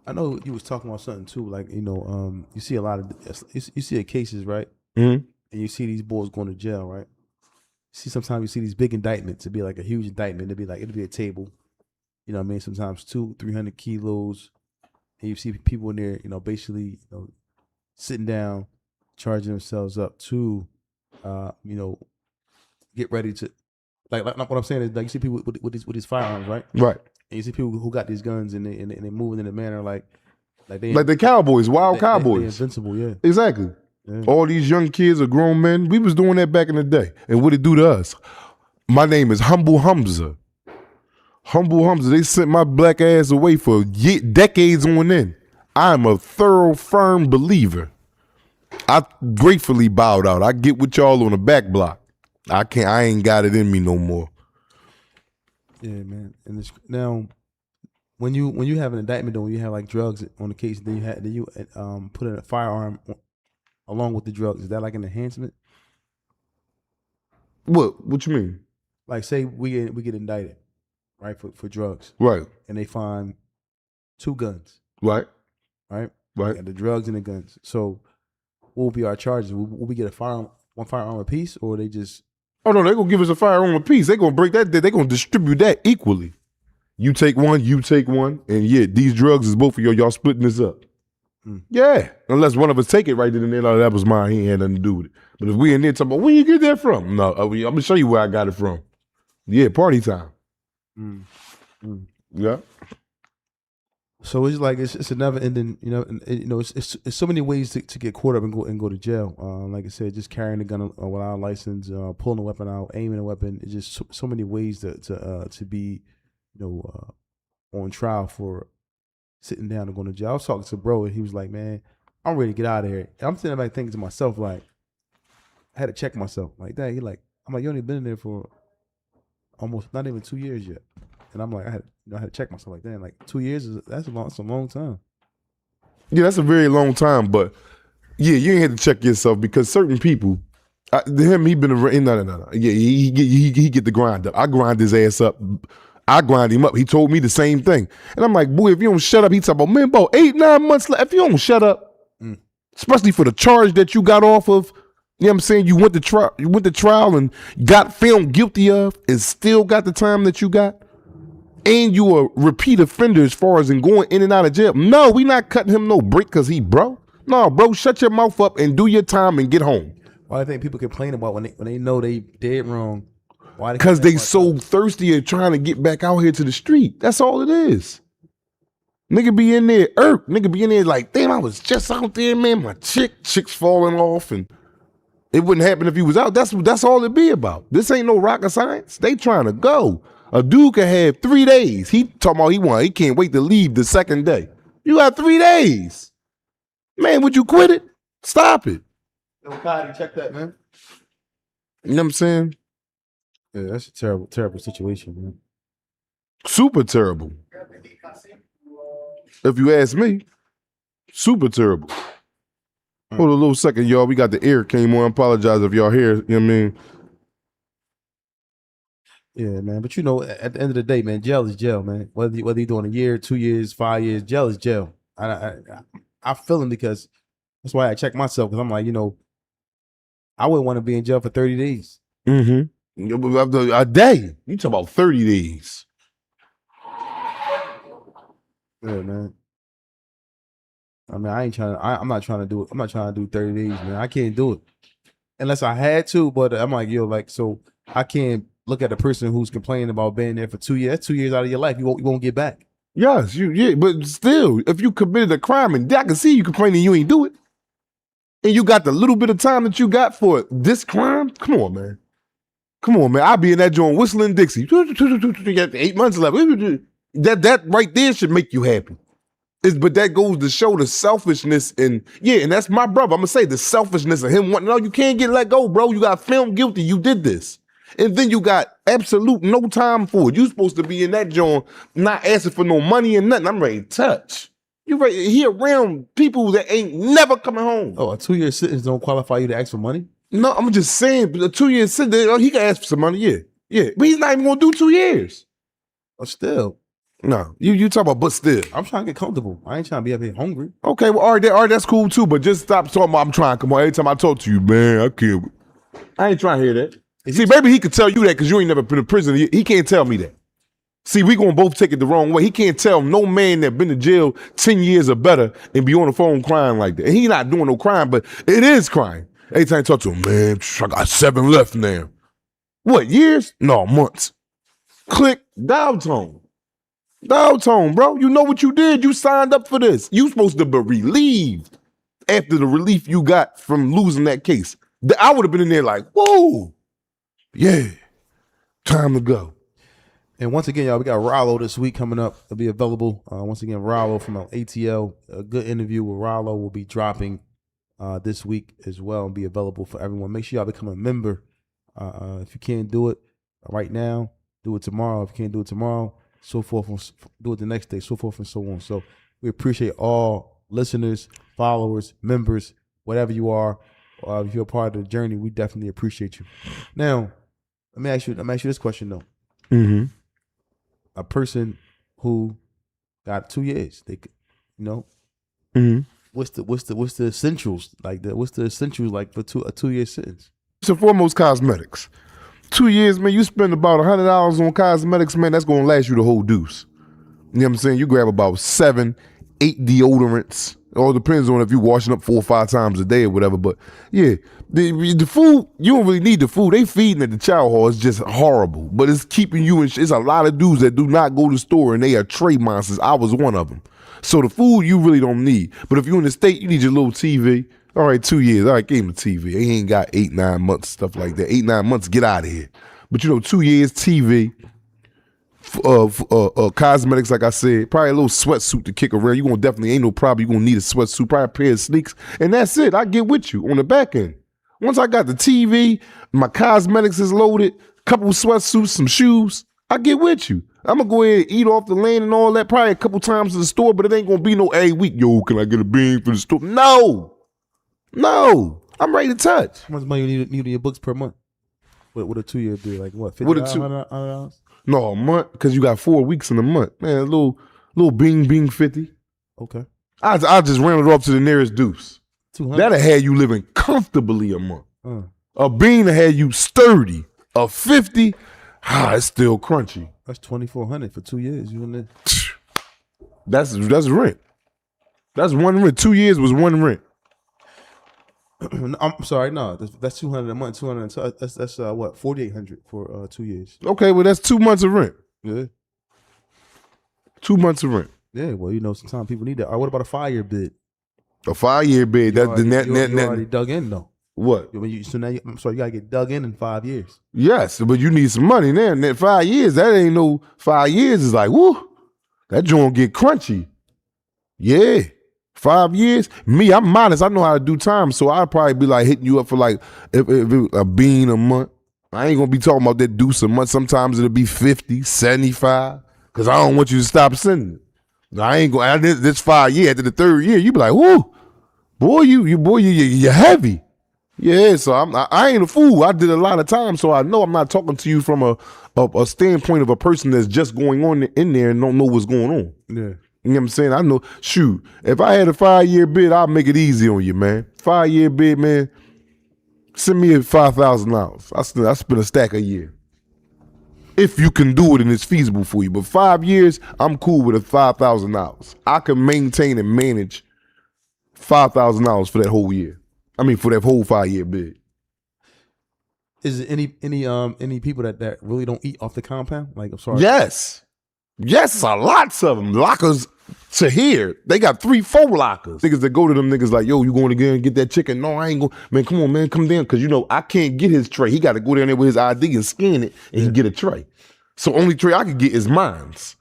I know you was talking about something too, like you see a lot of you see cases, right? Mm-hmm. And you see these boys going to jail, right? Sometimes you see these big indictments. It'd be like a huge indictment. It'd be a table, sometimes 200-300 kilos, and you see people in there, basically, sitting down, charging themselves up to, get ready to, like what I'm saying is, like you see people with these firearms, right? Right. And you see people who got these guns and they moving in a manner like the cowboys, wild cowboys. They're invincible, yeah. Exactly. Yeah. All these young kids are grown men. We was doing that back in the day. And what it do to us? My name is Humble Humza. Humble Humza. They sent my black ass away for decades on end. I'm a thorough, firm believer. I gratefully bowed out. I get with y'all on the back block. I ain't got it in me no more. Yeah, man. And now, when you have an indictment, though, when you have like drugs on the case, then you put in a firearm along with the drugs. Is that like an enhancement? What you mean? Like, say we get indicted, right, for drugs, right? And they find 2 guns, right? And the drugs and the guns. So, what will be our charges? Will we get one firearm apiece, or they just? Oh no, they're gonna give us a firearm apiece. They're gonna break that. They're gonna distribute that equally. You take one, and yeah, these drugs is both of y'all splitting this up. Mm. Yeah, unless one of us take it right then and there. No, that was mine. He ain't had nothing to do with it. But if we in there talking about, where you get that from? No, I'm gonna show you where I got it from. Yeah, party time. Yeah. So it's like it's a never ending. It's so many ways to get caught up and go to jail. Like I said, just carrying a gun without a license, pulling a weapon out, aiming a weapon. It's just so many ways to be, on trial for sitting down and going to jail. I was talking to bro, and he was like, "Man, I'm ready to get out of here." And I'm sitting back thinking to myself, like, I had to check myself. Like that, I'm like, you only been in there for almost not even 2 years yet. And I'm like, I had to check myself like that. Like 2 years that's a long time. Yeah, that's a very long time. But yeah, you ain't had to check yourself because certain people, he been around. No. Yeah, he get the grind up. I grind his ass up. I grind him up. He told me the same thing. And I'm like, boy, if you don't shut up, he talking about, man, about 8-9 months left. If you don't shut up, especially for the charge that you got off of, you know what I'm saying? You went to trial and got found guilty of and still got the time that you got. and you a repeat offender as far as in going in and out of jail. No, we not cutting him no break because he bro. No, bro, shut your mouth up and do your time and get home. Why do you think people complain about when they know they dead wrong? Why? Because they so thirsty at trying to get back out here to the street. That's all it is. Nigga be in there, nigga be in there like, damn, I was just out there, man. My chick's falling off, and it wouldn't happen if he was out. That's all it be about. This ain't no rocket science. They trying to go. A dude can have 3 days. He talking about he can't wait to leave the second day. You got 3 days. Man, would you quit it? Stop it. Yo, Cody, check that, man. You know what I'm saying? Yeah, that's a terrible, terrible situation, man. Super terrible. If you ask me, super terrible. Hold a little second, y'all. We got the air came on. I apologize if y'all hear. You know what I mean? Yeah, man. But you know, at the end of the day, man, jail is jail, man. Whether you're doing a year, 2 years, 5 years, jail is jail. I feel him because that's why I check myself, because I'm like, you know, I wouldn't want to be in jail for 30 days. Mm-hmm. A day. You talk about 30 days. Yeah, man. I mean, I'm not trying to do it. I'm not trying to do 30 days, man. I can't do it unless I had to. But I'm like, yo, like, so I can't look at the person who's complaining about being there for 2 years. That's 2 years out of your life. You won't get back. Yes, but still, if you committed a crime and I can see you complaining you ain't do it, and you got the little bit of time that you got for this crime, come on, man. Come on, man. I'll be in that joint whistling Dixie. You got 8 months left. That right there should make you happy. But that goes to show the selfishness and that's my brother. I'm gonna say the selfishness of him wanting, no, you can't get let go, bro. You got found guilty. You did this. And then you got absolute no time for it. You supposed to be in that joint, not asking for no money and nothing. I'm ready to touch. You ready? He around people that ain't never coming home. Oh, a 2 year sentence don't qualify you to ask for money? No, I'm just saying, but a 2 year sentence, he can ask for some money, yeah. But he's not even gonna do 2 years. Oh, still. No, you talk about, but still. I'm trying to get comfortable. I ain't trying to be up here hungry. Okay, well, all right, that's cool too, but just stop talking about I'm trying to come on. Every time I talk to you, man, I can't. I ain't trying to hear that. See, maybe he could tell you that because you ain't never been in prison. He can't tell me that. See, we gonna both take it the wrong way. He can't tell no man that been to jail 10 years or better and be on the phone crying like that. And he not doing no crime, but it is crime. Every time I talk to him, man, I got 7 left now. What, years? No, months. Click, dial tone. Dial tone, bro. You know what you did. You signed up for this. You supposed to be relieved after the relief you got from losing that case. I would have been in there like, whoa. Yeah, time to go. And once again, y'all, we got Rollo this week coming up. It'll be available. Once again, Rollo from ATL. A good interview with Rollo will be dropping this week as well and be available for everyone. Make sure y'all become a member. If you can't do it right now, do it tomorrow. If you can't do it tomorrow, so forth, do it the next day, so forth and so on. So we appreciate all listeners, followers, members, whatever you are. If you're a part of the journey, we definitely appreciate you. Now, let me ask you this question though. Mm-hmm. A person who got 2 years, they could, you know, mm-hmm. what's the essentials like? What's the essentials like for a 2 year sentence? First and foremost, cosmetics. 2 years, man, you spend about $100 on cosmetics, man, that's gonna last you the whole deuce. You know what I'm saying? You grab about 7, 8 deodorants. It all depends on if you're washing up 4 or 5 times a day or whatever. But yeah, the food, you don't really need the food. They feeding at the chow hall is just horrible. But it's keeping you in It's a lot of dudes that do not go to the store and they are tray monsters. I was one of them. So the food you really don't need. But if you're in the state, you need your little TV. All right, 2 years. All right, give him the TV. He ain't got 8, 9 months, stuff like that. 8, 9 months, get out of here. But 2 years, TV, cosmetics, like I said, probably a little sweatsuit to kick around. You gonna definitely ain't no problem. You gonna need a sweatsuit, probably a pair of sneaks, and that's it. I get with you on the back end. Once I got the TV, my cosmetics is loaded, couple sweatsuits, some shoes, I get with you. I'm gonna go ahead and eat off the land and all that, probably a couple times to the store, but it ain't gonna be no every week. Yo, can I get a bean for the store? No, I'm ready to touch. How much money you need in your books per month? What a 2 year be like? What, $50? What a $100? No, a month, because you got 4 weeks in a month. Man, a little bing 50. Okay. I just round it off to the nearest deuce. 200. That'll have you living comfortably a month. A bean will have you sturdy. A 50, it's still crunchy. That's $2,400 for 2 years. You in there? That's rent. That's one rent. 2 years was one rent. I'm sorry, no, that's $200 a month. 200. So that's what, $4,800 for 2 years. Okay, well that's 2 months of rent. Yeah. 2 months of rent. Yeah. Well, you know, sometimes people need that. All right, what about a 5-year bid? A 5-year bid. You already dug in though. What? So now, I'm sorry, you gotta get dug in 5 years. Yes, but you need some money now. And that 5 years, that ain't no 5 years. Is like, woo, that joint get crunchy. Yeah, 5 years. Me, I'm modest. I know how to do time, so I'd probably be like hitting you up for like if a bean a month. I ain't gonna be talking about that deuce a month. Sometimes it'll be 50, 75, because I don't want you to stop sending it. I ain't going. This 5 years after the 3rd year, you be like, whoo, boy, you're heavy. Yeah, so I ain't a fool. I did a lot of time, so I know I'm not talking to you from a standpoint of a person that's just going on in there and don't know what's going on. Yeah. You know what I'm saying? I know, shoot, if I had a 5-year bid, I'll make it easy on you, man. 5-year bid, man, send me $5,000. I spend a stack a year. If you can do it and it's feasible for you. But 5 years, I'm cool with $5,000. I can maintain and manage $5,000 for that whole year. I mean, for that whole 5-year bid. Is there any people that really don't eat off the compound? Like, I'm sorry. Yes, lots of them. Lockers to here. They got 3-4 lockers. Niggas that go to them niggas like, yo, you going to get and get that chicken? No, I ain't going. Man, come on, man, come down. Because, you know, I can't get his tray. He got to go down there with his ID and scan it and he get a tray. So only tray I can get is mine's.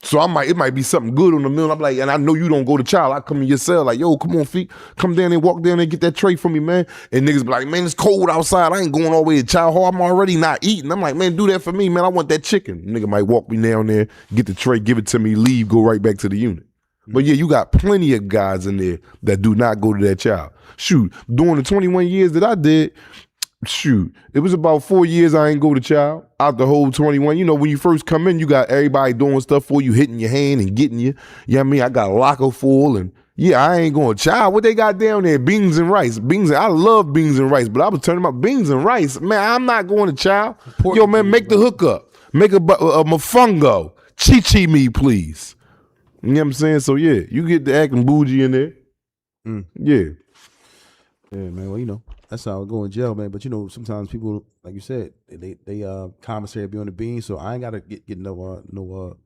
So it might be something good on the meal. I'm like, and I know you don't go to child. I come in your cell like, yo, come on, feet. Come down there, walk down there, get that tray for me, man. And niggas be like, man, it's cold outside. I ain't going all the way to child hall. I'm already not eating. I'm like, man, do that for me, man. I want that chicken. Nigga might walk me down there, get the tray, give it to me, leave, go right back to the unit. But yeah, you got plenty of guys in there that do not go to that child. Shoot, during the 21 years that I did, shoot, it was about 4 years I ain't go to child. Out the whole 21. You know, when you first come in, you got everybody doing stuff for you, hitting your hand and getting you. You know what I mean? I got a locker full and yeah, I ain't going to child. What they got down there? Beans and rice. I love beans and rice, but I was turning about beans and rice. Man, I'm not going to child. Yo, man, make the hookup. Make a mofongo. Chi-chi me, please. You know what I'm saying? So yeah, you get the acting bougie in there. Yeah. Yeah, man. Well, you know, that's how I go in jail, man. But you know, sometimes people, like you said, they commissary be on the bean, so I ain't gotta get no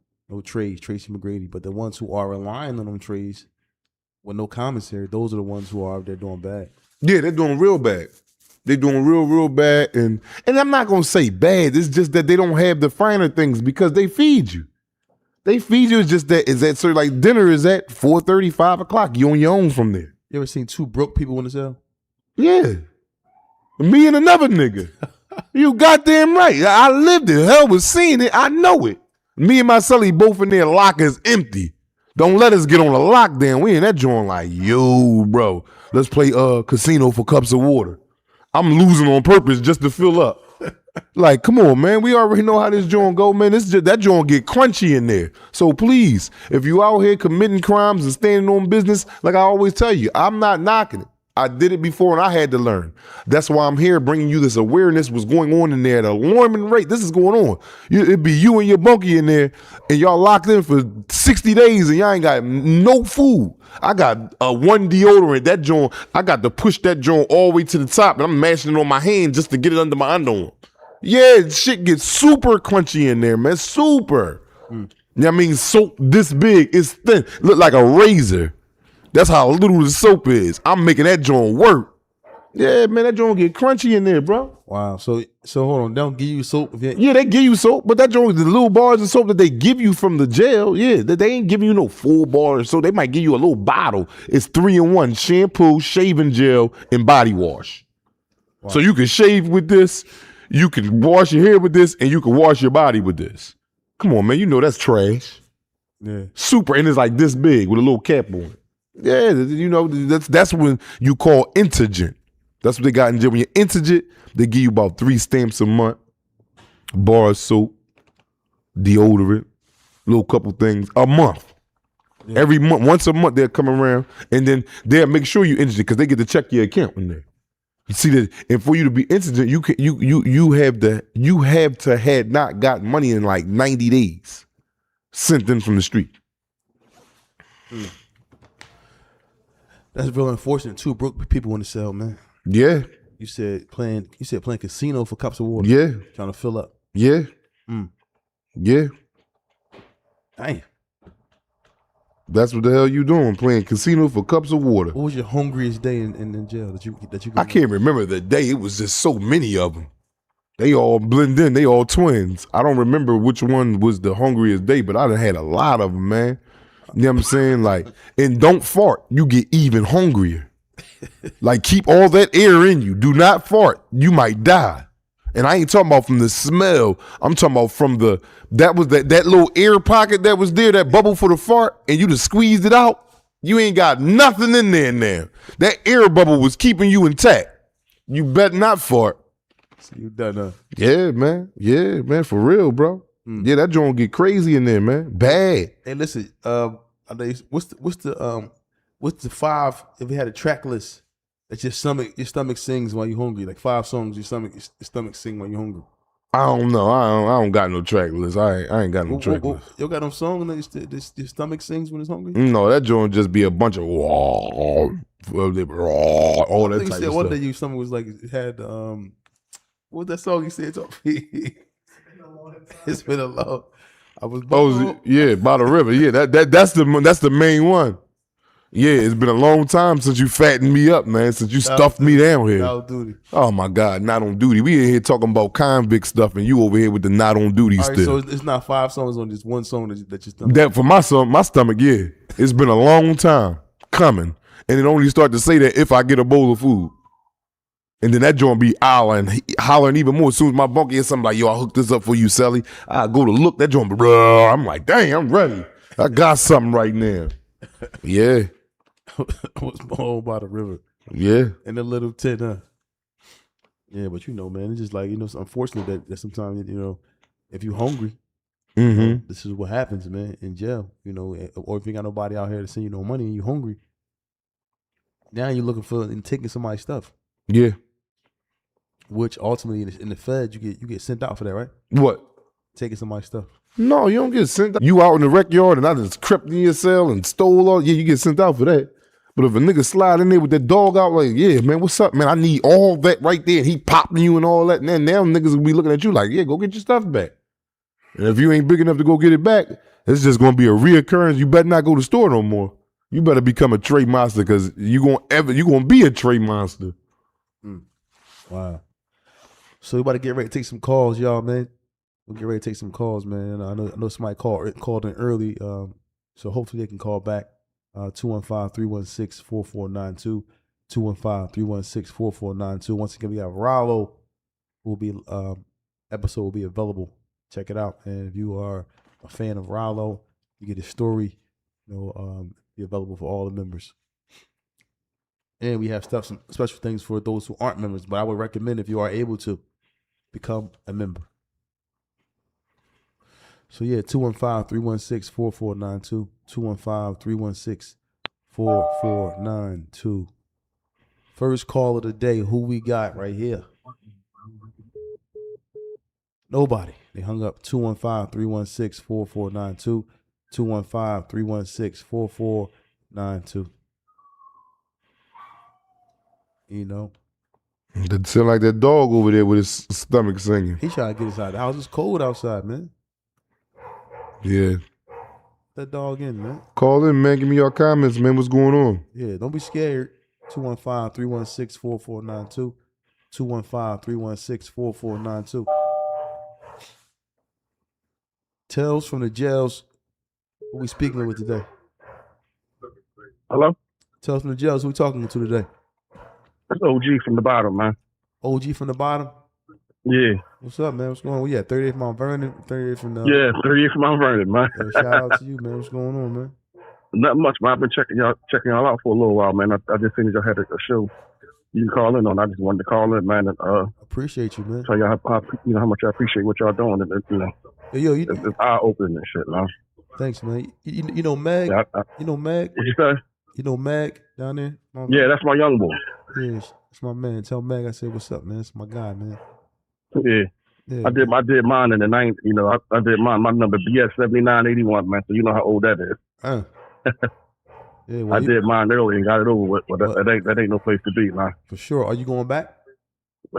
trays, Tracy McGrady. But the ones who are relying on them trays with no commissary, those are the ones who are out there doing bad. Yeah, they're doing real bad. They're doing real bad, and I'm not gonna say bad. It's just that they don't have the finer things because they feed you. They feed you. It's just that so like dinner is at 4:30, 5 o'clock. You on your own from there. You ever seen 2 broke people in the cell? Yeah. Me and another nigga. You goddamn right. I lived it. Hell was seeing it. I know it. Me and my cellie both in there, lockers empty. Don't let us get on a lockdown. We in that joint like, yo, bro, let's play casino for cups of water. I'm losing on purpose just to fill up. Like, come on, man. We already know how this joint go, man. That joint get crunchy in there. So please, if you out here committing crimes and standing on business, like I always tell you, I'm not knocking it. I did it before and I had to learn. That's why I'm here bringing you this awareness what's going on in there at an alarming rate. This is going on. It'd be you and your bunkie in there and y'all locked in for 60 days and y'all ain't got no food. I got one deodorant, that joint, I got to push that joint all the way to the top and I'm mashing it on my hand just to get it under my underarm. Yeah, shit gets super crunchy in there, man, super. You know what I mean? Soap this big, it's thin, look like a razor. That's how little the soap is. I'm making that joint work. Yeah, man, that joint get crunchy in there, bro. Wow. So hold on. They don't give you soap? Yeah, they give you soap, but that joint, the little bars of soap that they give you from the jail, yeah, they ain't giving you no full bar. So they might give you a little bottle. It's 3-in-1, shampoo, shaving gel, and body wash. Wow. So you can shave with this, you can wash your hair with this, and you can wash your body with this. Come on, man, you know that's trash. Yeah. Super, and it's like this big with a little cap on it. Yeah, you know, that's when you call indigent. That's what they got in jail. When you're indigent, they give you about 3 stamps a month, bar of soap, deodorant, little couple things a month. Yeah. Every month, once a month, they'll come around and then they'll make sure you're indigent because they get to check your account in there. You see that, and for you to be indigent, you have to had not got money in like 90 days, sent in from the street. That's real unfortunate too. Broke people in the cell, man. Yeah, You said playing casino for cups of water. yeah, Trying to fill up. yeah, yeah. Damn. That's what the hell you doing, playing casino for cups of water. What was your hungriest day in jail that you I can't remember the day. It was just so many of them. They all blend in. They all twins. I don't remember which one was the hungriest day, but I done had a lot of them, man. You know what I'm saying? Like, and don't fart. You get even hungrier. Like, keep all that air in you. Do not fart. You might die. And I ain't talking about from the smell. I'm talking about from that little air pocket that was there, that bubble for the fart, and you just squeezed it out. You ain't got nothing in there now. That air bubble was keeping you intact. You better not fart. So you done Yeah, man. Yeah, man, for real, bro. Yeah, that joint get crazy in there, man. Bad. Hey, listen, what's the 5, if we had a track list that your stomach sings while you're hungry, like 5 songs your stomach sing while you're hungry? I don't know. I don't got no track list. I ain't got no track list. You got no song that your stomach sings when it's hungry? No, that joint just be a bunch of all that type of stuff. One day your stomach was like, it had what was that song you said? It's been a long. I was. Yeah, by the river. Yeah, that's the main one. Yeah, it's been a long time since you fattened me up, man. Since you stuffed me down here. Not on duty. Oh my God, not on duty. We in here talking about convict stuff, and you over here with the not on duty All right, still. so it's not 5 songs on just one song that you stomach. That for my stomach, yeah. It's been a long time coming, and it only start to say that if I get a bowl of food. And then that joint be hollering even more. As soon as my bunkie hears something like, yo, I hooked this up for you, Sally. I go to look, that joint, bro. I'm like, dang, I'm ready. I got something right now. Yeah. I was born by the river. Yeah. And the little tent, huh? Yeah, but man, it's just like, it's unfortunate that sometimes, if you're hungry, this is what happens, man, in jail, or if you got nobody out here to send you no money and you're hungry, now you're looking for and taking somebody's stuff. Yeah. Which ultimately in the Fed you get sent out for that, right? What? Taking somebody's stuff. No, you don't get sent out. You out in the rec yard and I just crept in your cell and stole all. Yeah, you get sent out for that. But if a nigga slide in there with that dog out, like, yeah, man, what's up, man? I need all that right there. And he popping you and all that. And then now niggas will be looking at you like, yeah, go get your stuff back. And if you ain't big enough to go get it back, it's just gonna be a reoccurrence. You better not go to the store no more. You better become a tray monster because you gonna be a tray monster. Wow. So we about to get ready to take some calls, y'all, man. We'll get ready to take some calls, man. I know somebody called in early, so hopefully they can call back. 215-316-4492. 215-316-4492. Once again, we got Rollo. Episode will be available. Check it out. And if you are a fan of Rollo, you get his story. Be available for all the members. And we have some special things for those who aren't members. But I would recommend, if you are able to, become a member. So yeah, 215-316-4492. 215-316-4492. First call of the day. Who we got right here? Nobody. They hung up. 215-316-4492. 215-316-4492. That sound like that dog over there with his stomach singing. He trying to get us out of the house. It's cold outside, man. Yeah. That dog in, man. Call in, man. Give me your comments, man. What's going on? Yeah, don't be scared. 215-316-4492. 215-316-4492. Tales from the jails. Who we speaking with today? Hello? Tales from the jails. Who we talking to today? That's OG from the bottom, man. OG from the bottom? Yeah. What's up, man? What's going on? We at 38th Mount Vernon. 38th from Yeah, 38th from Mount Vernon, man. Shout out to you, man. What's going on, man? Not much, man. I've been checking y'all out for a little while, man. I just seen y'all had a show you can call in on. I just wanted to call in, man, and appreciate you, man. tell y'all how much I appreciate what y'all doing, and it's eye opening and shit, man. Thanks, man. You know Meg? Yeah, you know Meg? What you say? You know Meg down there? Yeah, that's my young boy. Yeah, it's my man. Tell Meg I said what's up, man. It's my guy, man. Yeah. Yeah, I did mine in the 90s. You know, I did mine. My number BS 7981, man. So you know how old that is. Yeah, I did mine early and got it over with, but that ain't no place to be, man. For sure. Are you going back?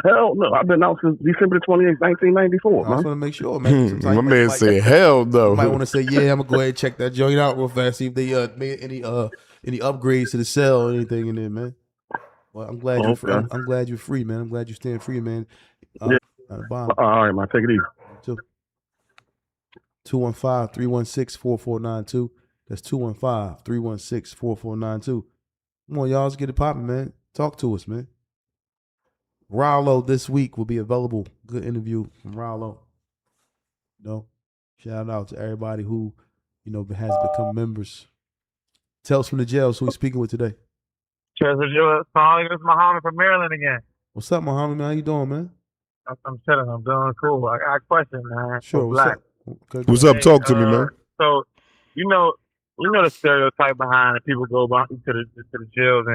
Hell no. I've been out since December 28th, 1994, I man. just want to make sure, man. Sometimes My man said, "Hell no." You might want to say, yeah, I'm gonna go ahead and check that joint out real fast, see if they made any upgrades to the cell or anything in there, man. Well, I'm glad I'm glad you're free, man. I'm glad you're staying free, man. Yeah. All right, man. Take it easy. 215-316-4492. That's 215-316-4492. Come on, y'all, let's get it popping, man. Talk to us, man. Rallo this week will be available. Good interview from Rallo. Shout out to everybody who, has become members. Tell us from the jails who we speaking with today. Treasure Jewel, it's Muhammad from Maryland again. What's up, Muhammad, man? How you doing, man? I'm chilling. I'm doing cool. I got a question, man. Sure. What's up? Okay, what's up? Talk to me, man. So, you know the stereotype behind people go to the jails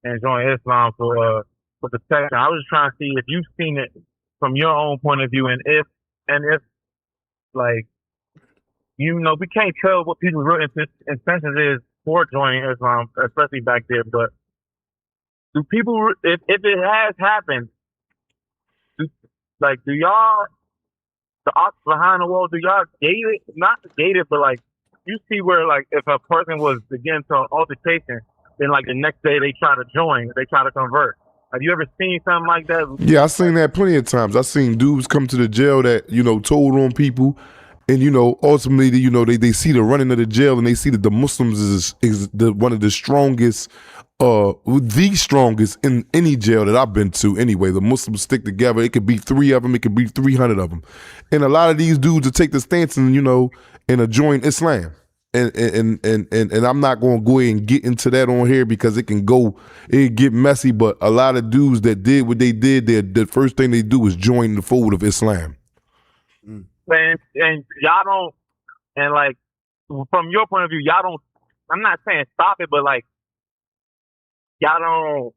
and join Islam for protection. I was just trying to see if you've seen it from your own point of view, and if like, we can't tell what people's real intentions is for joining Islam, especially back there. But do people, if it has happened, do y'all, the ops behind the wall, do y'all gate it? Not gate it, but like, you see where like if a person was to get into an altercation, then like the next day they try to join, they try to convert. Have you ever seen something like that? Yeah, I've seen that plenty of times. I've seen dudes come to the jail that, told on people. And, ultimately, they see the running of the jail and they see that the Muslims is one of the strongest, the strongest in any jail that I've been to anyway. The Muslims stick together. It could be 3 of them. It could be 300 of them. And a lot of these dudes will take the stance and, and join Islam. And I'm not going to go ahead and get into that on here because it get messy. But a lot of dudes that did what they did, the first thing they do is join the fold of Islam. And y'all don't, and like, from your point of view, y'all don't, I'm not saying stop it, but like, y'all don't,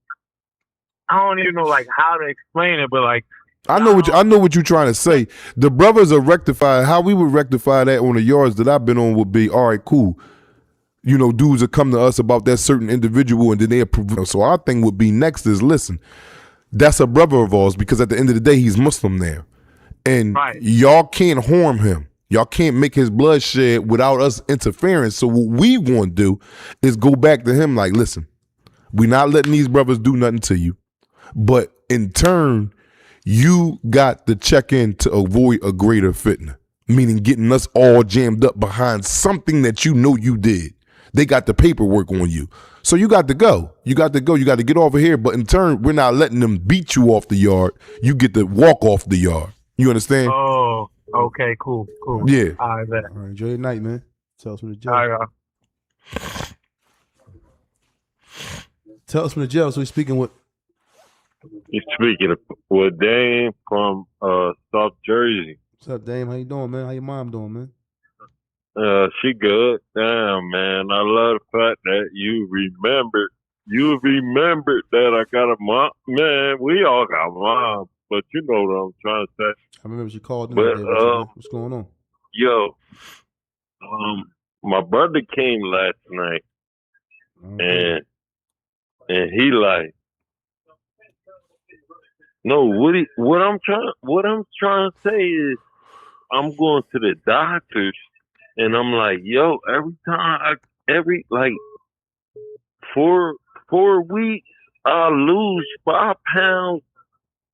I don't even know like how to explain it, but like, I know what you're trying to say. The brothers are rectified. How we would rectify that on the yards that I've been on would be, all right, cool. Dudes will come to us about that certain individual and then they approve. So our thing would be next is, listen, that's a brother of ours because at the end of the day, he's Muslim now. And y'all can't harm him. Y'all can't make his blood shed without us interfering. So what we want to do is go back to him like, listen, we're not letting these brothers do nothing to you. But in turn, you got to check in to avoid a greater fitna, meaning getting us all jammed up behind something that you did. They got the paperwork on you. So you got to go. You got to get over here. But in turn, we're not letting them beat you off the yard. You get to walk off the yard. You understand? Oh, okay, cool. Yeah. All right, all right, enjoy your night, man. Tell us from the jail. All right, Tell us from the jail. So we're speaking with. You're speaking with Dame from South Jersey. What's up, Dame? How you doing, man? How your mom doing, man? She good. Damn, man. I love the fact that you remembered that I got a mom. Man, we all got moms, but you know what I'm trying to say. I remember she called in. But, what's going on? Yo, my brother came last night, and he like, no, what I'm trying to say is, I'm going to the doctors, and I'm like, yo, every 4 weeks, I lose 5 pounds.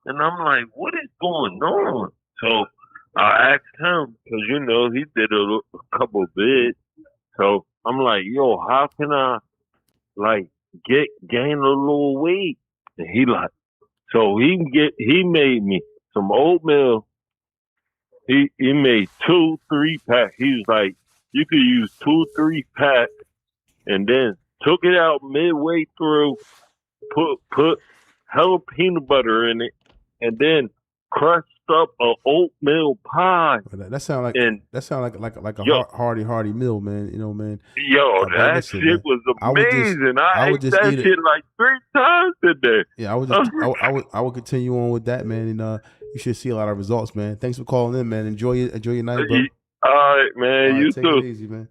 And I'm like, what is going on? So I asked him, because, he did a couple of bids. So I'm like, yo, how can I, gain a little weight? And he like, so he made me some oatmeal. He made 2-3 packs. He was like, you could use 2-3 packs, and then took it out midway through, put hella peanut butter in it, and then crushed up a oatmeal pie. That sound like And like a yo, hearty meal, man. You know, man. yo, But that listen, shit man, was I would just amazing. I would ate just that eat it. shit like 3 times today. Yeah, I would just I would continue on with that, man, and you should see a lot of results, man. Thanks for calling in, man. Enjoy your night, bro. All right, man. All right, You take too. it easy, man.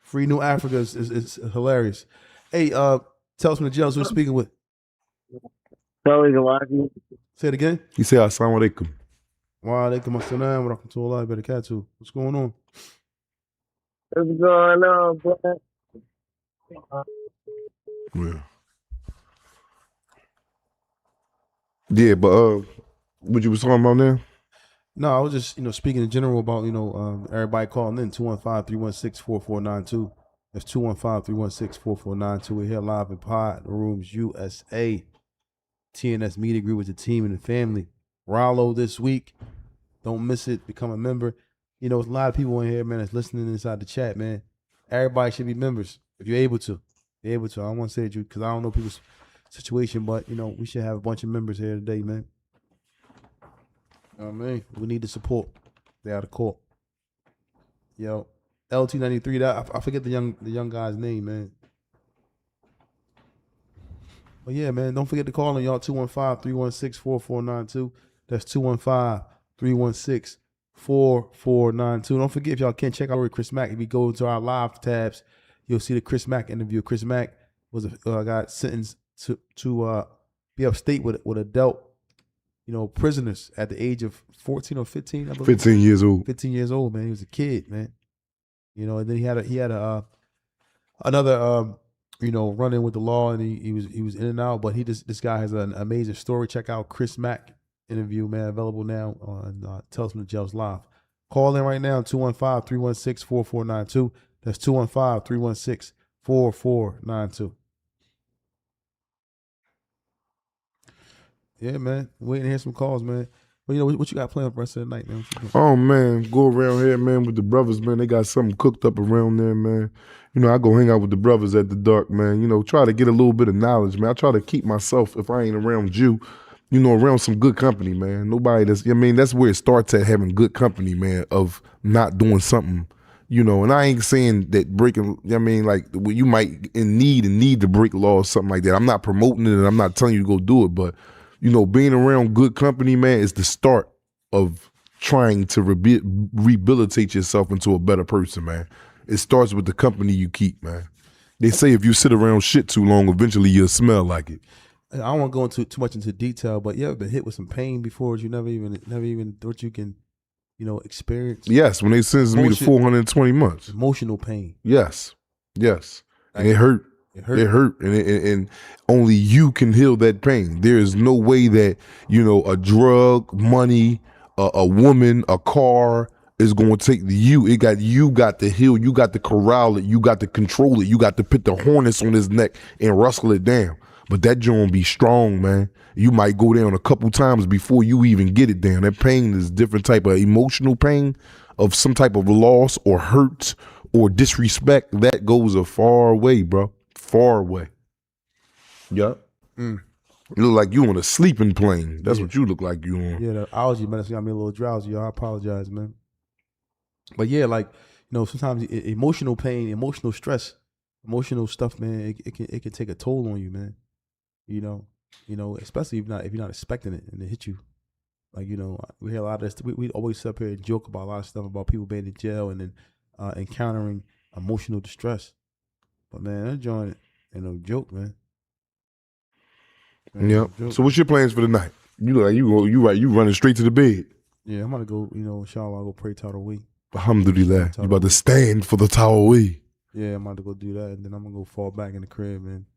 Free New Africa is hilarious. Hey, tell us from the jails who's speaking with. Say it again. He said, "Assalamu alaikum." Wa alaikum assalam wa rahmatullahi wa barakatuh. What's going on? What's going on, bro? Yeah, but what you was talking about now? No, I was just, speaking in general about, everybody calling in 215-316-4492. That's 215-316-4492. We're here live in Pod Rooms USA. TNS Media Group with the team and the family. Rollo this week. Don't miss it. Become a member. There's a lot of people in here, man, that's listening inside the chat, man. Everybody should be members if you're able to. You're able to. I don't want to say it because I don't know people's situation, but, we should have a bunch of members here today, man. You know what I mean? We need the support. They out of court. Yo, LT93. That I forget the young guy's name, man. But yeah, man, don't forget to call in, y'all. 215-316-4492. That's 215-316-4492. Don't forget, if y'all can't check out Chris Mack, if you go into our live tabs, you'll see the Chris Mack interview. Chris Mack was got sentenced to be upstate with adult, prisoners at the age of 14 or 15. I believe. 15 years old. 15 years old, man. He was a kid, man. And then he had another run in with the law, and he was in and out. But this guy has an amazing story. Check out Chris Mack interview, man. Available now on Tales from the Jails Live. Call in right now, 215-316-4492. That's 215-316-4492. Yeah, man. Waiting to hear some calls, man. But what you got planned for the rest of the night, man? Oh man, go around here, man, with the brothers, man. They got something cooked up around there, man. I go hang out with the brothers at the dark, man. Try to get a little bit of knowledge, man. I try to keep myself, if I ain't around you, around some good company, man. Nobody that's where it starts at, having good company, man, of not doing something, and I ain't saying that breaking, like you might need to break law or something like that. I'm not promoting it and I'm not telling you to go do it, but being around good company, man, is the start of trying to rehabilitate yourself into a better person, man. It starts with the company you keep, man. They say if you sit around shit too long, eventually you'll smell like it. I don't want to go into too much into detail, but you ever been hit with some pain before you never even thought you can, experience? Yes, when they sentenced me to 420 months. Emotional pain. Yes. And it hurt. It hurt, and only you can heal that pain. There is no way that, a drug, money, a woman, a car is going to take you. You got to heal. You got to corral it. You got to control it. You got to put the harness on his neck and rustle it down. But that joint be strong, man. You might go down a couple times before you even get it down. That pain is different type of emotional pain of some type of loss or hurt or disrespect. That goes a far way, bro. Far away. Yup. You look like you on a sleeping plane. That's what you look like you on. Yeah, the allergy medicine got me a little drowsy, y'all. I apologize, man. But yeah, sometimes emotional pain, emotional stress, emotional stuff, man, it can take a toll on you, man. Especially if you're not expecting it and it hit you. We hear a lot of this. We always sit up here and joke about a lot of stuff about people being in jail and then encountering emotional distress. But man, that joint ain't no joke, man. Yeah. So what's your plans for the night? You look like you running straight to the bed. Yeah, I'm gonna go. Inshallah, I'll go pray Tarawih. Alhamdulillah, you about to stand for the Tarawih. Yeah, I'm about to go do that, and then I'm gonna go fall back in the crib and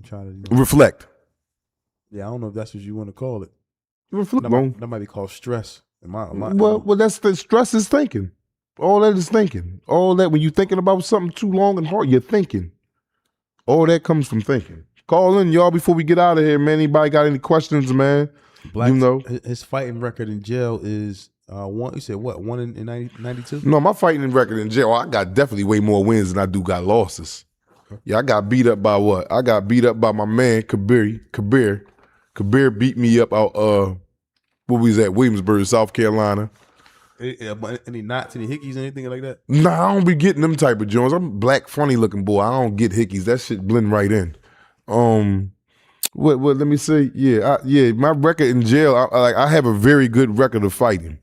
try to reflect. Yeah, I don't know if that's what you want to call it. Reflect. That might be called stress. Well, that's the stress is thinking. All that is thinking. All that when you're thinking about something too long and hard, you're thinking. All that comes from thinking. Call in, y'all, before we get out of here, man. Anybody got any questions, man? Black, his fighting record in jail is one. You said what? 1 in 92? No, my fighting record in jail, I got definitely way more wins than I do got losses. Yeah, I got beat up by what? I got beat up by my man Kabir. Kabir beat me up out Where we was at? Williamsburg, South Carolina. Any knots, any hickeys, anything like that? Nah, I don't be getting them type of joints. I'm a black, funny looking boy. I don't get hickeys. That shit blend right in. What? Let me say. Yeah, my record in jail. I have a very good record of fighting.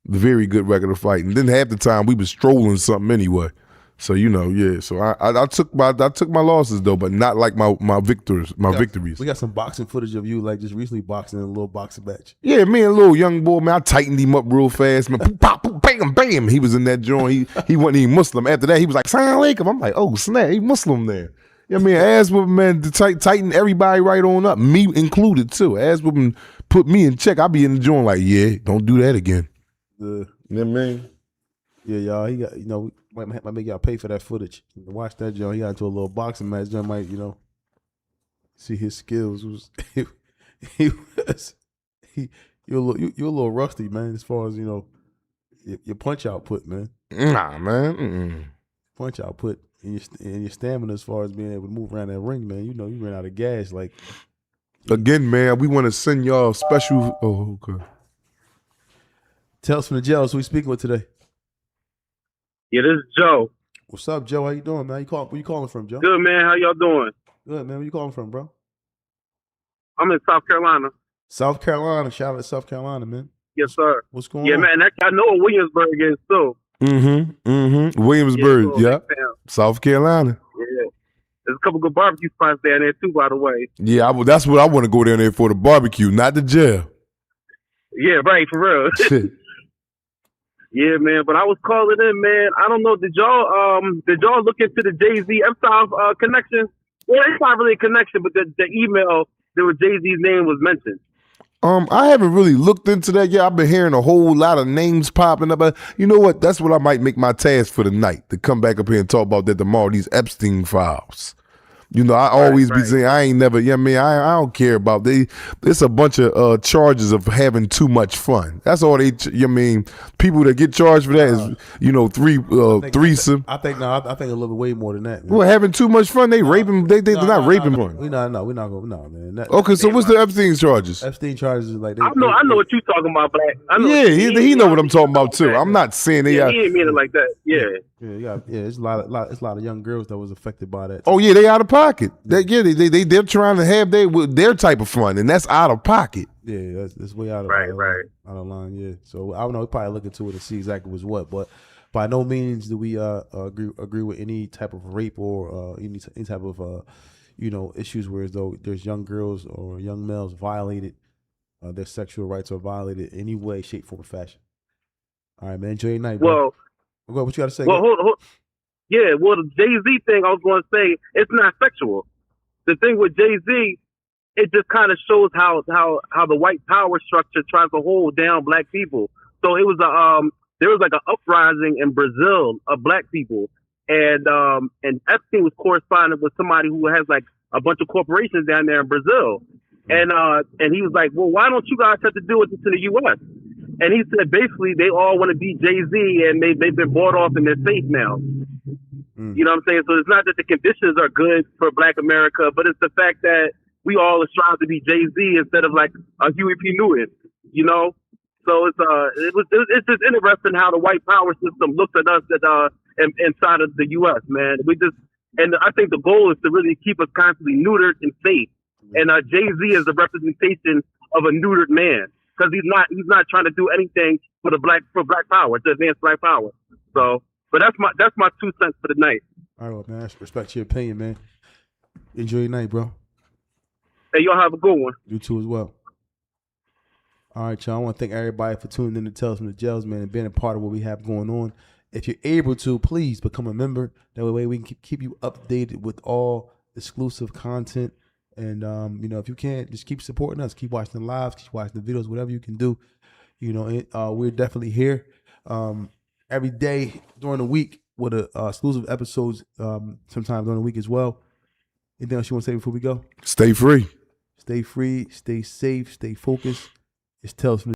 Very good record of fighting. Then half the time we was strolling something anyway. So yeah. So I took my losses though, but not like my victories. We got some boxing footage of you like just recently boxing in a little boxing match. Yeah, me and a little young boy, man, I tightened him up real fast, man. Poop, pop, poop, bam, bam. He was in that joint. He wasn't even Muslim. After that, he was like, "Salam alaikum." I'm like, oh snap, he Muslim there. You know what I mean? Ass whooping, man, to tighten everybody right on up, me included too. Ass whooping put me in check. I be in the joint like, yeah, don't do that again. You know what I mean? Yeah, y'all. He got, might make y'all pay for that footage. Watch that, Joe. He got into a little boxing match. John might, see his skills. You're a little rusty, man. As far as your punch output, man. Nah, man. Mm-mm. Punch output and your stamina as far as being able to move around that ring, man. You ran out of gas. Like again, man. We want to send y'all special. Oh, okay. Tales from the Jails. Who we speaking with today? Yeah, this is Joe. What's up, Joe? How you doing, man? Where you calling from, Joe? Good, man. How y'all doing? Good, man. Where you calling from, bro? I'm in South Carolina. South Carolina. Shout out to South Carolina, man. Yes, sir. What's going on? Yeah, man. I know what Williamsburg is, too. Williamsburg, yeah. South Carolina. Yeah. There's a couple good barbecue spots down there, too, by the way. Yeah, that's what I want to go down there for, the barbecue, not the jail. Yeah, right, for real. Yeah, man. But I was calling in, man. I don't know. Did y'all look into the Jay-Z Epstein connection? Well, it's not really a connection, but the email where Jay-Z's name was mentioned. I haven't really looked into that yet. I've been hearing a whole lot of names popping up. But you know what? That's what I might make my task for the night, to come back up here and talk about that tomorrow, these Epstein files. I always be saying I ain't never. I don't care about It's a bunch of charges of having too much fun. That's all they. People that get charged for that is threesome. I think a little bit way more than that. Man. Well, having too much fun, they raping. They're not raping. We're not going. No, man. Okay, so what's the Epstein charges? Epstein charges is like I know what you're talking about, Black. I know he know what I'm talking about too. I'm not saying he ain't mean it like that. Yeah. It's a lot of young girls that was affected by that. Oh yeah, they out of pocket. They're trying to have their type of fun, and that's out of pocket. Yeah, that's way out of out of line. Yeah, so I don't know. We probably look into it and see exactly what's what, but by no means do we agree with any type of rape or any type of issues where as though there's young girls or young males violated, their sexual rights are violated in any way, shape, form, or fashion. All right, man. Enjoy your night, bro. Well, what you got to say? Well, hold. Yeah, well, the Jay-Z thing, I was going to say, it's not sexual. The thing with Jay-Z, it just kind of shows how the white power structure tries to hold down black people. So it was there was like an uprising in Brazil of black people, and Epstein was corresponding with somebody who has like a bunch of corporations down there in Brazil, and he was like, well, why don't you guys have to do it in the U.S.? And he said basically they all want to be Jay-Z, and they've been bought off and they're safe now. You know what I'm saying? So it's not that the conditions are good for Black America, but it's the fact that we all are striving to be Jay-Z instead of like a Huey P. Newton, So it's just interesting how the white power system looks at us inside of the U.S., man. And I think the goal is to really keep us constantly neutered and safe. And Jay-Z is the representation of a neutered man, because he's not trying to do anything for black power, to advance black power. So, but that's my 2 cents for the night. All right, well, man, I respect your opinion, man. Enjoy your night, bro. Hey, y'all have a good one. You too as well. All right, y'all. I want to thank everybody for tuning in to Tales from the Jails, man, and being a part of what we have going on. If you're able to, please become a member. That way we can keep you updated with all exclusive content. And, if you can, just keep supporting us. Keep watching the lives, keep watching the videos, whatever you can do. We're definitely here every day during the week with exclusive episodes sometime during the week as well. Anything else you want to say before we go? Stay free. Stay free, stay safe, stay focused. It's Tales from the